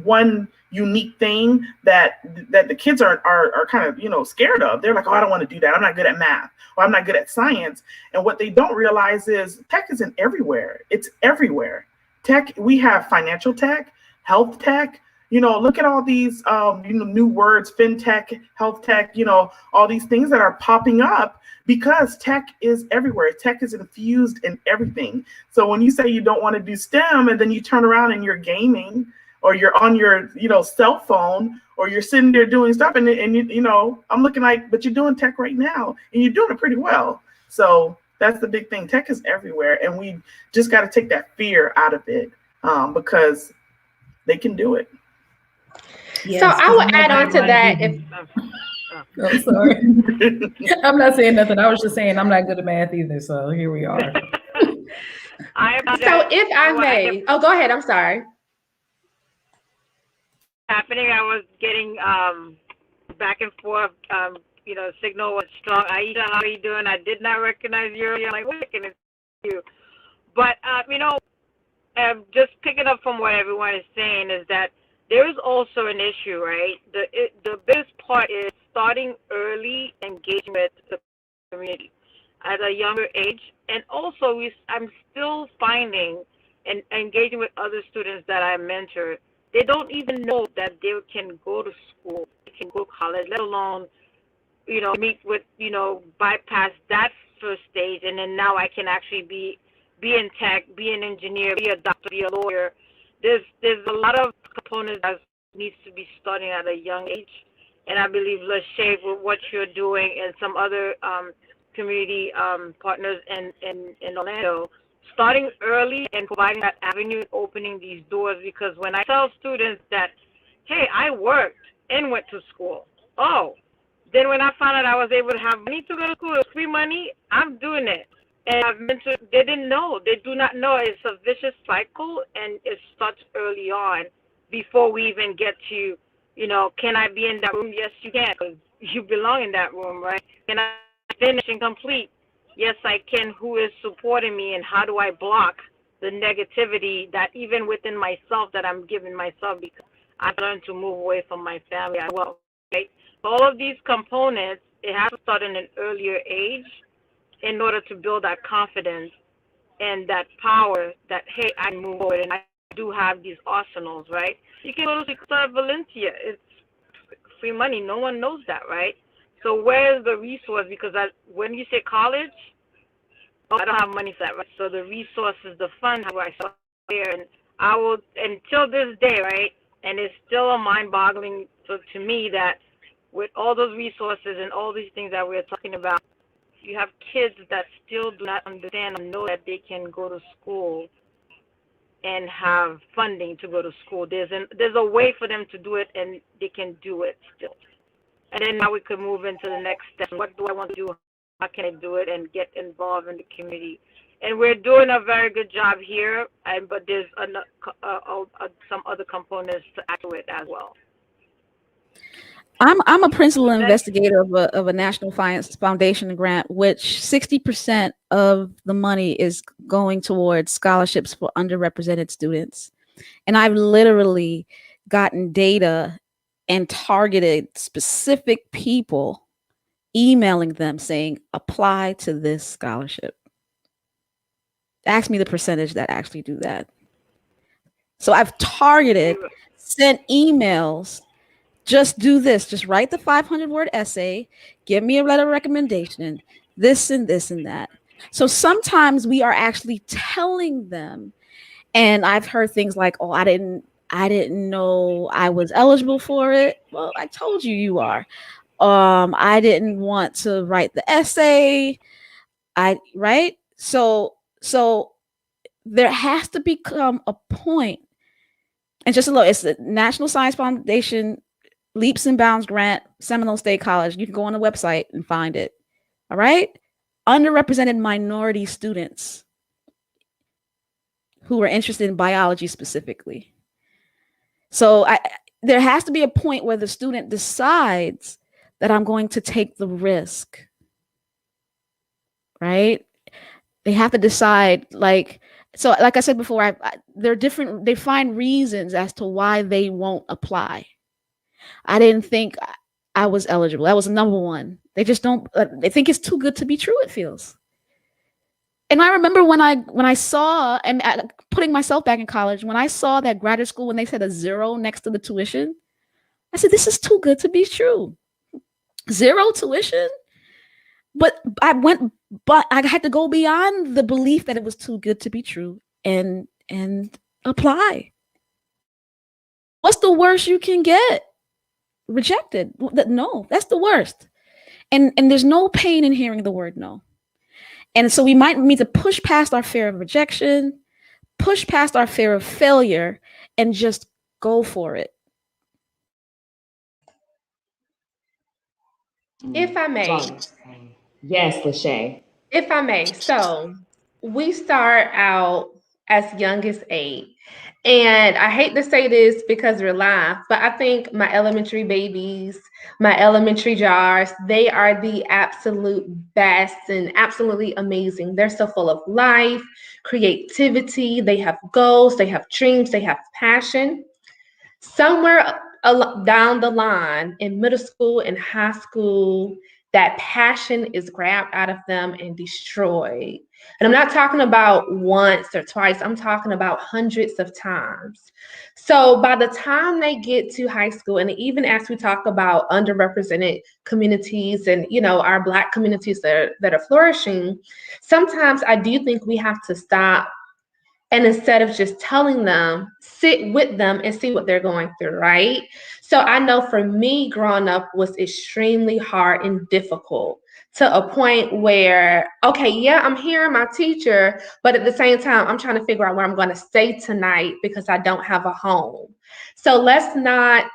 one unique thing that the kids are kind of, scared of. They're like, oh, I don't want to do that. I'm not good at math, or I'm not good at science. And what they don't realize is tech isn't everywhere. It's everywhere. Tech, we have financial tech, health tech, Look at all these, new words, fintech, health tech, all these things that are popping up because tech is everywhere. Tech is infused in everything. So when you say you don't want to do STEM and then you turn around and you're gaming or you're on your, cell phone or you're sitting there doing stuff and I'm looking like, but you're doing tech right now and you're doing it pretty well. So that's the big thing. Tech is everywhere. And we just got to take that fear out of it because they can do it. Yes, so I will add on to that. I'm sorry. I'm not saying nothing. I was just saying I'm not good at math either. So here we are. So if I may, go ahead. I'm sorry. Happening, I was getting back and forth. Signal was strong. Aisha, how are you doing? I did not recognize you. I'm like, wait, can it's you? But just picking up from what everyone is saying is that there is also an issue, right? The biggest part is starting early engagement with the community at a younger age. And also, I'm still finding and engaging with other students that I mentor, they don't even know that they can go to school, they can go to college, let alone, meet with, bypass that first stage. And then now I can actually be in tech, be an engineer, be a doctor, be a lawyer. There's a lot of components that needs to be starting at a young age, and I believe Lashay, with what you're doing and some other community partners in Orlando, starting early and providing that avenue, opening these doors. Because when I tell students that, hey, I worked and went to school, then when I found out I was able to have money to go to school, free money, I'm doing it. And I've mentioned they didn't know. They do not know. It's a vicious cycle, and it starts early on before we even get to, can I be in that room? Yes, you can, because you belong in that room, right? Can I finish and complete? Yes, I can. Who is supporting me, and how do I block the negativity that even within myself that I'm giving myself, because I've learned to move away from my family as well, right? All of these components, it has to start in an earlier age in order to build that confidence and that power that, hey, I move forward and I do have these arsenals, right? You can go to Valencia. It's free money. No one knows that, right? So where's the resource? Because when you say college, I don't have money for that, right? So the resources, the funds, how I start there. And I will, until this day, right? And it's still a mind-boggling to me that with all those resources and all these things that we're talking about, you have kids that still do not understand and know that they can go to school and have funding to go to school. There's a way for them to do it, and they can do it still. And then now we could move into the next step. What do I want to do? How can I do it and get involved in the community? And we're doing a very good job here, but there's some other components to add to it as well. I'm a principal investigator of a National Science Foundation grant, which 60% of the money is going towards scholarships for underrepresented students. And I've literally gotten data and targeted specific people, emailing them saying, apply to this scholarship. Ask me the percentage that actually do that. So I've targeted, sent emails. Just do this. Just write the 500-word essay. Give me a letter of recommendation. This and this and that. So sometimes we are actually telling them, and I've heard things like, "Oh, I didn't know I was eligible for it." Well, I told you you are. I didn't want to write the essay. Right? So there has to become a point, and just a little. It's the National Science Foundation Leaps and Bounds grant, Seminole State College. You can go on the website and find it. All right. Underrepresented minority students who are interested in biology specifically. So there has to be a point where the student decides that I'm going to take the risk. Right. They have to decide, like I said before, they're different. They find reasons as to why they won't apply. I didn't think I was eligible. That was number one. They just don't. They think it's too good to be true. It feels. And I remember when I saw, and putting myself back in college, when I saw that graduate school, when they said a 0 next to the tuition, I said, this is too good to be true. 0 tuition? But I had to go beyond the belief that it was too good to be true and apply. What's the worst you can get? Rejected. No, that's the worst. And there's no pain in hearing the word no. And so we might need to push past our fear of rejection, push past our fear of failure, and just go for it. If I may. Yes, Lashay. If I may. So we start out as young as 8. And I hate to say this because we're live, but I think my elementary babies, my elementary jars, they are the absolute best and absolutely amazing. They're so full of life, creativity, they have goals, they have dreams, they have passion. Somewhere down the line in middle school and high school, that passion is grabbed out of them and destroyed. And I'm not talking about once or twice, I'm talking about hundreds of times. So by the time they get to high school, and even as we talk about underrepresented communities and, you know, our Black communities that are flourishing, sometimes I do think we have to stop, and instead of just telling them, sit with them and see what they're going through, right? So I know for me, growing up was extremely hard and difficult, to a point where, okay, yeah, I'm hearing my teacher, but at the same time, I'm trying to figure out where I'm going to stay tonight because I don't have a home. So let's not,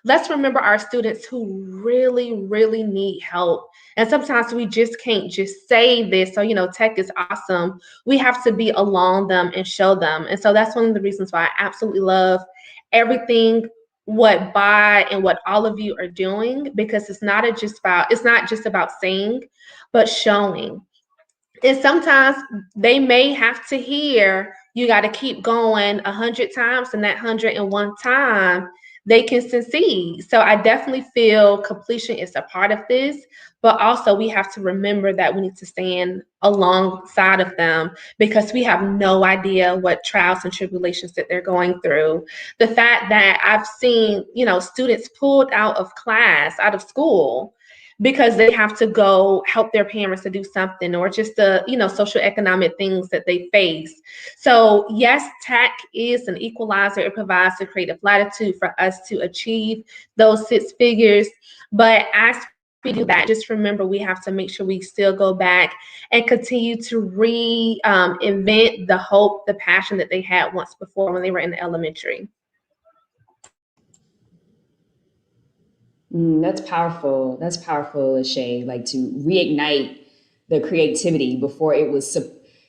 let's remember our students who really, really need help. And sometimes we just can't just say this. So, tech is awesome. We have to be along them and show them. And so that's one of the reasons why I absolutely love everything what Bai and what all of you are doing, because it's not just about saying, but showing. And sometimes they may have to hear you got to keep going 100 times, and that 101 time they can succeed. So I definitely feel completion is a part of this, but also we have to remember that we need to stand alongside of them because we have no idea what trials and tribulations that they're going through. The fact that I've seen, students pulled out of class, out of school, because they have to go help their parents to do something, or just the, social economic things that they face. So yes, tech is an equalizer. It provides a creative latitude for us to achieve those 6 figures. But as we do that, just remember we have to make sure we still go back and continue to reinvent the hope, the passion that they had once before when they were in the elementary. That's powerful. That's powerful, Lashay. Like to reignite the creativity before it was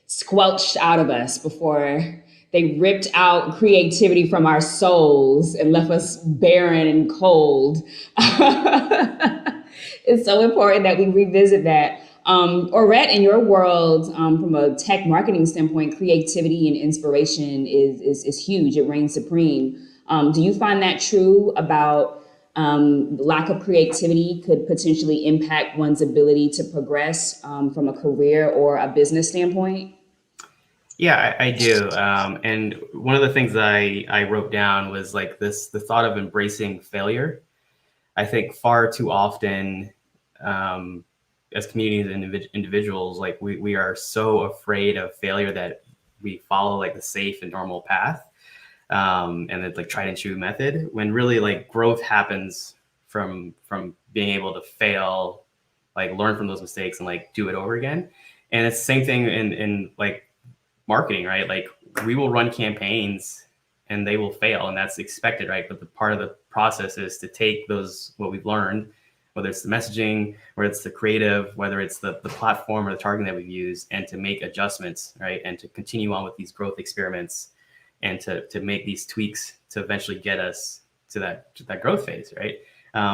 squelched out of us, before they ripped out creativity from our souls and left us barren and cold. It's so important that we revisit that. Orette, in your world, from a tech marketing standpoint, creativity and inspiration is huge. It reigns supreme. Do you find that true about lack of creativity could potentially impact one's ability to progress from a career or a business standpoint? Yeah, I do. And one of the things I wrote down was like the thought of embracing failure. I think far too often as communities and individuals, like we are so afraid of failure that we follow like the safe and normal path. And it's like tried and true method, when really like growth happens from being able to fail, like learn from those mistakes and like do it over again. And it's the same thing in like marketing, right? Like we will run campaigns and they will fail, and that's expected, right? But the part of the process is to take those, what we've learned, whether it's the messaging, whether it's the creative, whether it's the platform or the targeting that we've used, and to make adjustments, right? And to continue on with these growth experiments and to make these tweaks to eventually get us to that growth phase, right?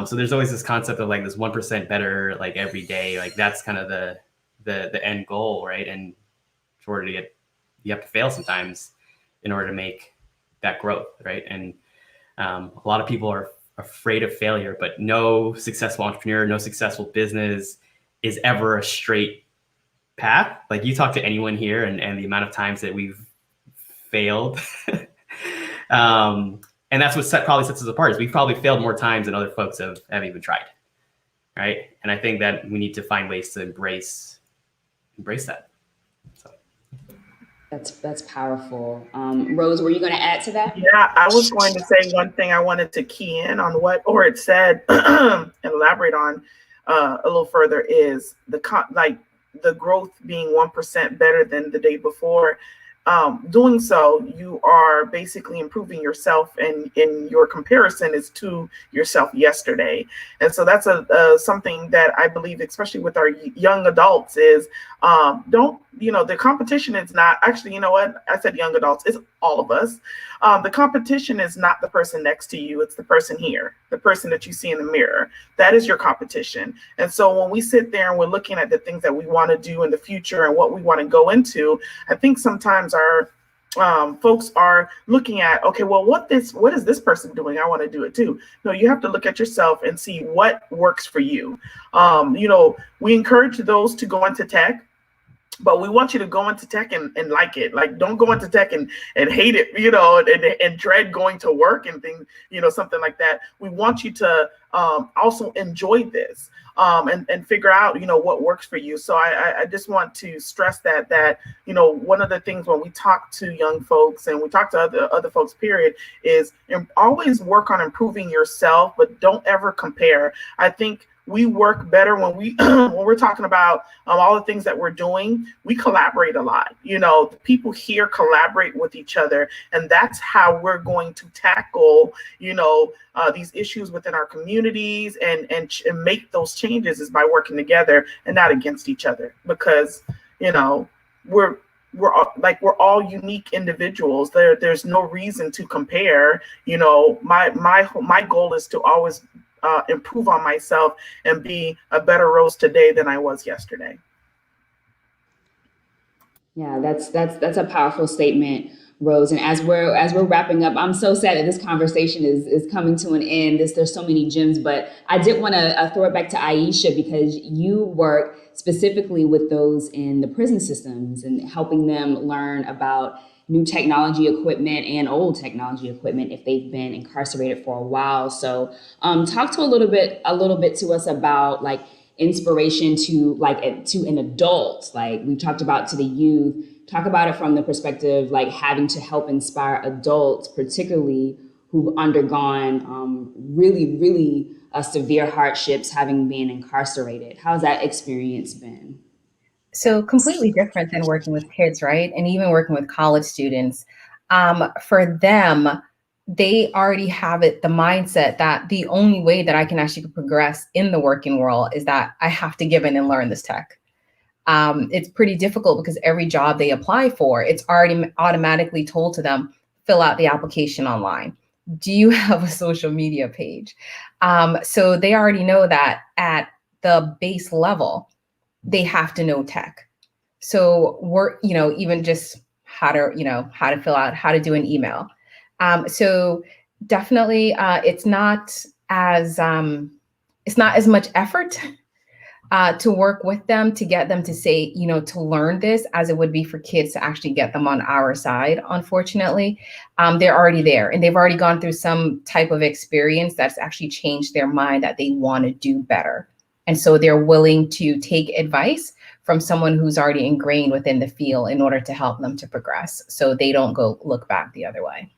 So there's always this concept of like this 1% better, like every day, like that's kind of the end goal, right? And in order to get, you have to fail sometimes in order to make that growth, right? And a lot of people are afraid of failure, but no successful entrepreneur, no successful business is ever a straight path. Like you talk to anyone here and the amount of times that we've failed. And that's what probably sets us apart, is we've probably failed more times than other folks have even tried, right? And I think that we need to find ways to embrace that. So. That's powerful. Rose, were you going to add to that? Yeah, I was going to say one thing I wanted to key in on what Orit said and elaborate on a little further is the growth being 1% better than the day before. Doing so, you are basically improving yourself, and in your comparison is to yourself yesterday. And so that's something that I believe, especially with our young adults, is the competition is not actually, you know what? I said young adults, it's all of us. The competition is not the person next to you. It's the person here, the person that you see in the mirror. That is your competition. And so when we sit there and we're looking at the things that we want to do in the future and what we want to go into, I think sometimes our folks are looking at, okay, well, what is this person doing? I want to do it too. No, you have to look at yourself and see what works for you. We encourage those to go into tech, but we want you to go into tech and like it. Like, don't go into tech and hate it, and dread going to work and things, something like that. We want you to also enjoy this and figure out, what works for you. So I just want to stress that one of the things when we talk to young folks and we talk to other folks, period, is always work on improving yourself, but don't ever compare. I think we work better when we're talking about all the things that we're doing. We collaborate a lot. People here collaborate with each other, and that's how we're going to tackle these issues within our communities and make those changes, is by working together and not against each other, because we're all unique individuals. There's no reason to compare. My goal is to always improve on myself and be a better Rose today than I was yesterday. Yeah, that's a powerful statement, Rose. And as we're wrapping up, I'm so sad that this conversation is coming to an end. There's so many gems, but I did want to throw it back to Aisha, because you work specifically with those in the prison systems and helping them learn about new technology equipment and old technology equipment if they've been incarcerated for a while. So talk to a little bit to us about like inspiration to an adult. Like we talked about to the youth, talk about it from the perspective, like having to help inspire adults, particularly who've undergone really, really severe hardships having been incarcerated. How's that experience been? So completely different than working with kids, right? And even working with college students. For them, they already have the mindset that the only way that I can actually progress in the working world is that I have to give in and learn this tech. It's pretty difficult because every job they apply for, it's already automatically told to them, fill out the application online. Do you have a social media page? So they already know that at the base level, they have to know tech. So we're, even just how to fill out, how to do an email. So definitely it's not as much effort to work with them to get them to say, to learn this as it would be for kids to actually get them on our side. Unfortunately, they're already there and they've already gone through some type of experience that's actually changed their mind that they want to do better. And so they're willing to take advice from someone who's already ingrained within the field in order to help them to progress, so they don't go look back the other way.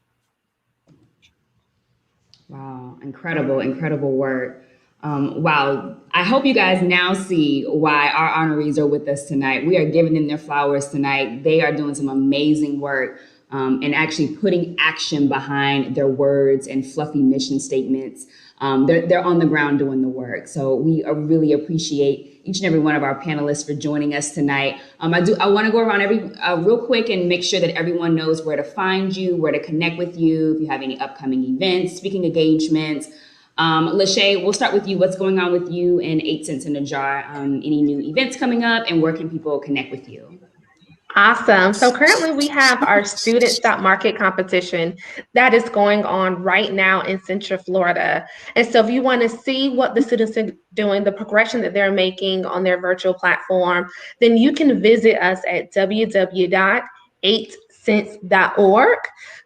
Wow, incredible work. Wow, I hope you guys now see why our honorees are with us tonight. We are giving them their flowers tonight. They are doing some amazing work and actually putting action behind their words and fluffy mission statements. They're on the ground doing the work. So we really appreciate each and every one of our panelists for joining us tonight. I want to go around real quick and make sure that everyone knows where to find you, where to connect with you, if you have any upcoming events, speaking engagements. Lashay, we'll start with you. What's going on with you and 8 Cents in a Jar? Any new events coming up, and where can people connect with you? Awesome. So currently we have our student stock market competition that is going on right now in Central Florida. And so if you want to see what the students are doing, the progression that they're making on their virtual platform, then you can visit us at www.8 8cents.org.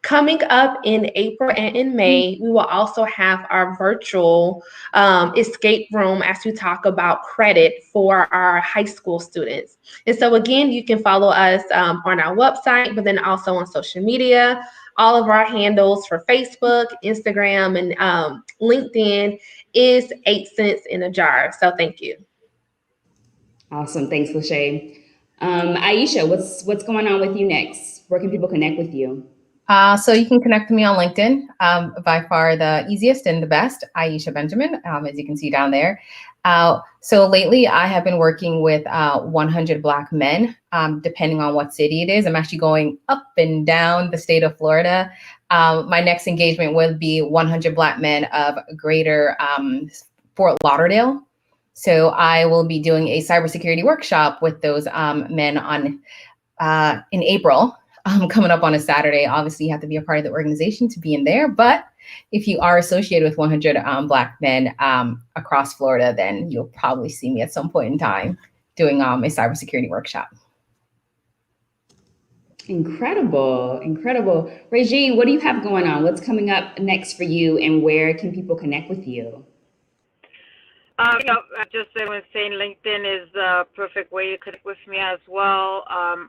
Coming up in April and in May, we will also have our virtual escape room as we talk about credit for our high school students. And so again, you can follow us on our website, but then also on social media. All of our handles for Facebook, Instagram, and LinkedIn is 8 cents in a jar. So thank you. Awesome. Thanks, Lashay. Aisha, what's going on with you next? Where can people connect with you? So you can connect with me on LinkedIn. By far the easiest and the best, Aisha Benjamin, as you can see down there. So lately I have been working with 100 Black men, depending on what city it is. I'm actually going up and down the state of Florida. My next engagement will be 100 Black men of greater Fort Lauderdale. So I will be doing a cybersecurity workshop with those men in April. Coming up on a Saturday. Obviously, you have to be a part of the organization to be in there. But if you are associated with 100 Black men across Florida, then you'll probably see me at some point in time doing a cybersecurity workshop. Incredible. Regine, what do you have going on? What's coming up next for you, and where can people connect with you? I just was saying LinkedIn is the perfect way to connect with me as well.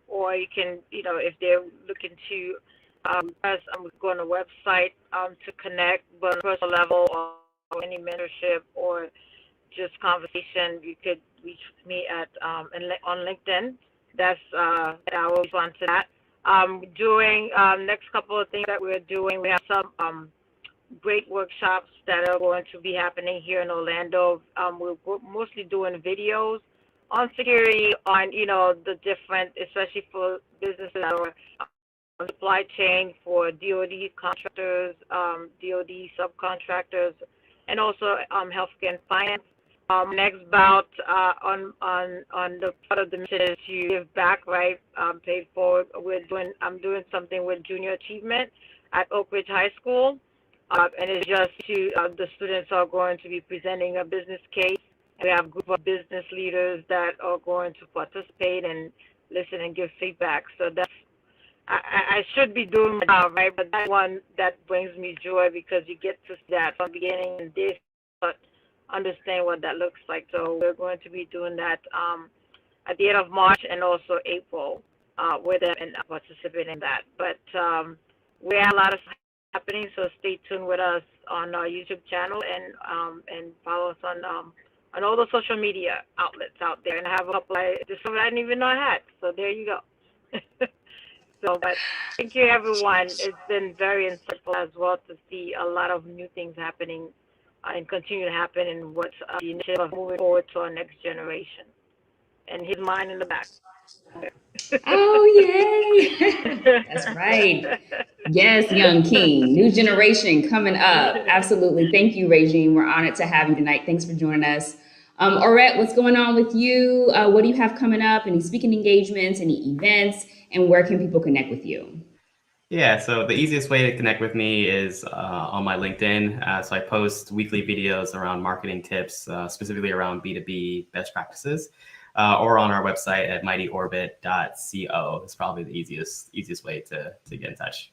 Or you can, if they're looking to go on the website to connect, but on a personal level or any mentorship or just conversation, you could reach me at on LinkedIn. That's I will respond to that. During next couple of things that we're doing, we have some great workshops that are going to be happening here in Orlando. We're mostly doing videos on security, on the different, especially for businesses that are supply chain for DoD contractors, DoD subcontractors, and also healthcare and finance. Next bout on the part of the mission is to give back, right? Paid forward. I'm doing something with junior achievement at Oak Ridge High School. And it's just the students are going to be presenting a business case. And we have a group of business leaders that are going to participate and listen and give feedback. So I should be doing my job, right? But that one, that brings me joy because you get to see that from the beginning and this, but understand what that looks like. So we're going to be doing that at the end of March and also April with them and participating in that. But we have a lot of happening, so stay tuned with us on our YouTube channel and follow us on all the social media outlets out there. And I have a couple I didn't even know I had. So there you go. But thank you, everyone. It's been very insightful as well to see a lot of new things happening and continue to happen, and what's the initiative of moving forward to our next generation. And here's mine in the back. Oh, yay! That's right. Yes, young king, new generation coming up. Absolutely. Thank you, Regine. We're honored to have you tonight. Thanks for joining us. Orette, what's going on with you? What do you have coming up? Any speaking engagements, any events, and where can people connect with you? Yeah, so the easiest way to connect with me is on my LinkedIn. So I post weekly videos around marketing tips, specifically around B2B best practices, or on our website at mightyorbit.co. It's probably the easiest way to get in touch.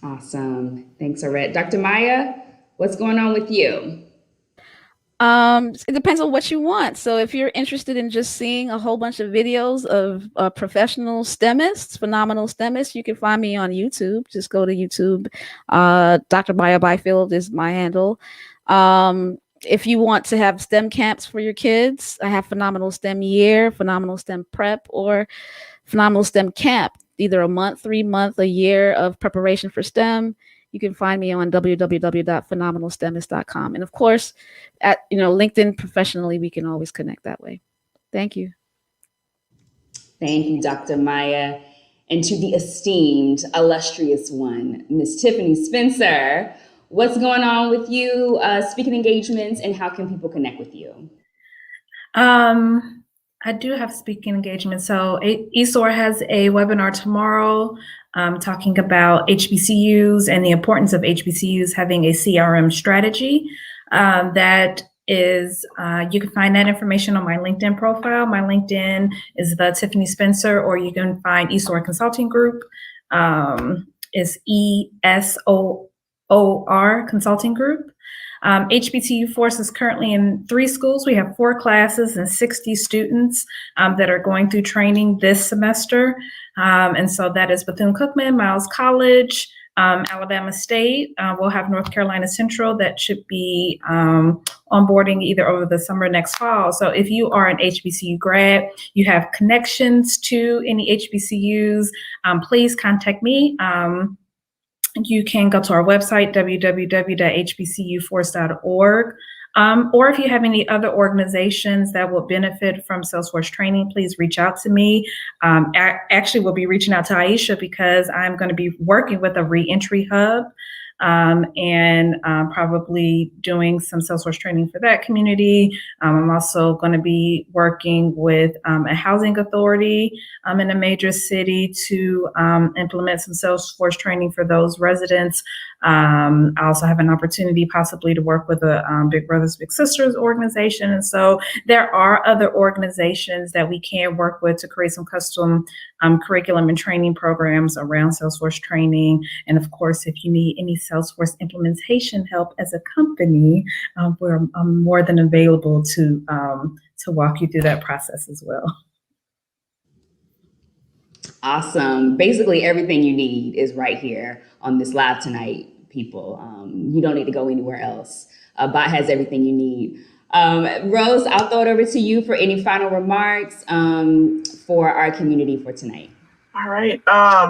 Awesome. Thanks, Orette. Dr. Maya, what's going on with you? It depends on what you want. So if you're interested in just seeing a whole bunch of videos of professional STEMists, phenomenal STEMists, you can find me on YouTube. Just go to YouTube. Dr. Maya Byfield is my handle. If you want to have STEM camps for your kids, I have Phenomenal STEM Year, Phenomenal STEM Prep, or Phenomenal STEM Camp, either a month, 3 month, a year of preparation for STEM. You can find me on www.phenomenalstemist.com. And of course, at LinkedIn professionally, we can always connect that way. Thank you. Thank you, Dr. Maya. And to the esteemed, illustrious one, Miss Tiffany Spencer, what's going on with you, speaking engagements, and how can people connect with you? I do have speaking engagements. So ESOR has a webinar tomorrow talking about HBCUs and the importance of HBCUs having a CRM strategy that is you can find that information on my LinkedIn profile. My LinkedIn is the Tiffany Spencer, or you can find Eastern Consulting Group. Is ESOOR Consulting Group. HBCU Force is currently in 3 schools. We have 4 classes and 60 students that are going through training this semester. And so that is Bethune-Cookman, Miles College, Alabama State. We'll have North Carolina Central that should be onboarding either over the summer or next fall. So if you are an HBCU grad, you have connections to any HBCUs, please contact me. You can go to our website, www.hbcuforce.org. Or if you have any other organizations that will benefit from Salesforce training, please reach out to me. Actually, we'll be reaching out to Aisha because I'm going to be working with a reentry hub and probably doing some Salesforce training for that community. I'm also going to be working with a housing authority in a major city to implement some Salesforce training for those residents. I also have an opportunity possibly to work with a Big Brothers Big Sisters organization. And so there are other organizations that we can work with to create some custom curriculum and training programs around Salesforce training. And of course, if you need any Salesforce implementation help as a company, I'm more than available to walk you through that process as well. Awesome. Basically, everything you need is right here on this live tonight, people. You don't need to go anywhere else. Bot has everything you need. Rose, I'll throw it over to you for any final remarks for our community for tonight. All right.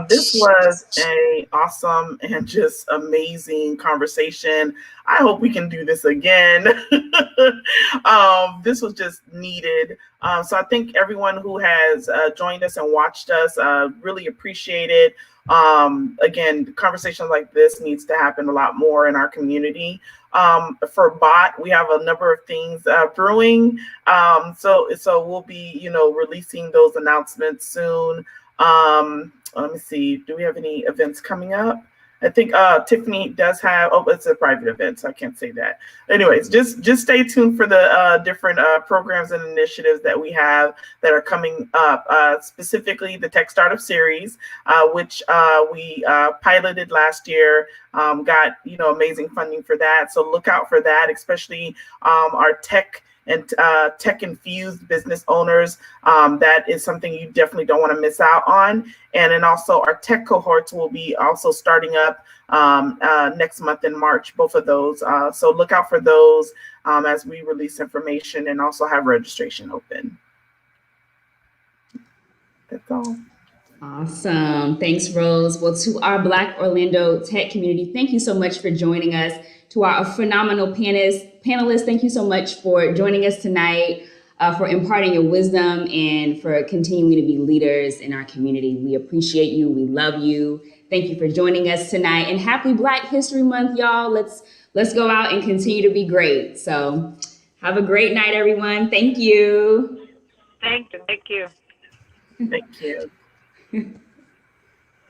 This was an awesome and just amazing conversation. I hope we can do this again. This was just needed. So I think everyone who has joined us and watched us, really appreciate it. Again, conversations like this needs to happen a lot more in our community. For BOT, we have a number of things brewing. So we'll be, releasing those announcements soon. Let me see. Do we have any events coming up? I think Tiffany does have. Oh, it's a private event, so I can't say that. Anyways, just stay tuned for the different programs and initiatives that we have that are coming up. Specifically, the Tech Startup Series, which we piloted last year. Got amazing funding for that. So look out for that, especially our tech and tech-infused business owners. That is something you definitely don't want to miss out on. And then also our tech cohorts will be also starting up next month in March, both of those. So look out for those as we release information and also have registration open. That's all. Awesome. Thanks, Rose. Well, to our Black Orlando tech community, thank you so much for joining us. To our phenomenal panelists, thank you so much for joining us tonight, for imparting your wisdom and for continuing to be leaders in our community. We appreciate you. We love you. Thank you for joining us tonight. And happy Black History Month, y'all. Let's go out and continue to be great. So have a great night, everyone. Thank you. Thank you. Thank you.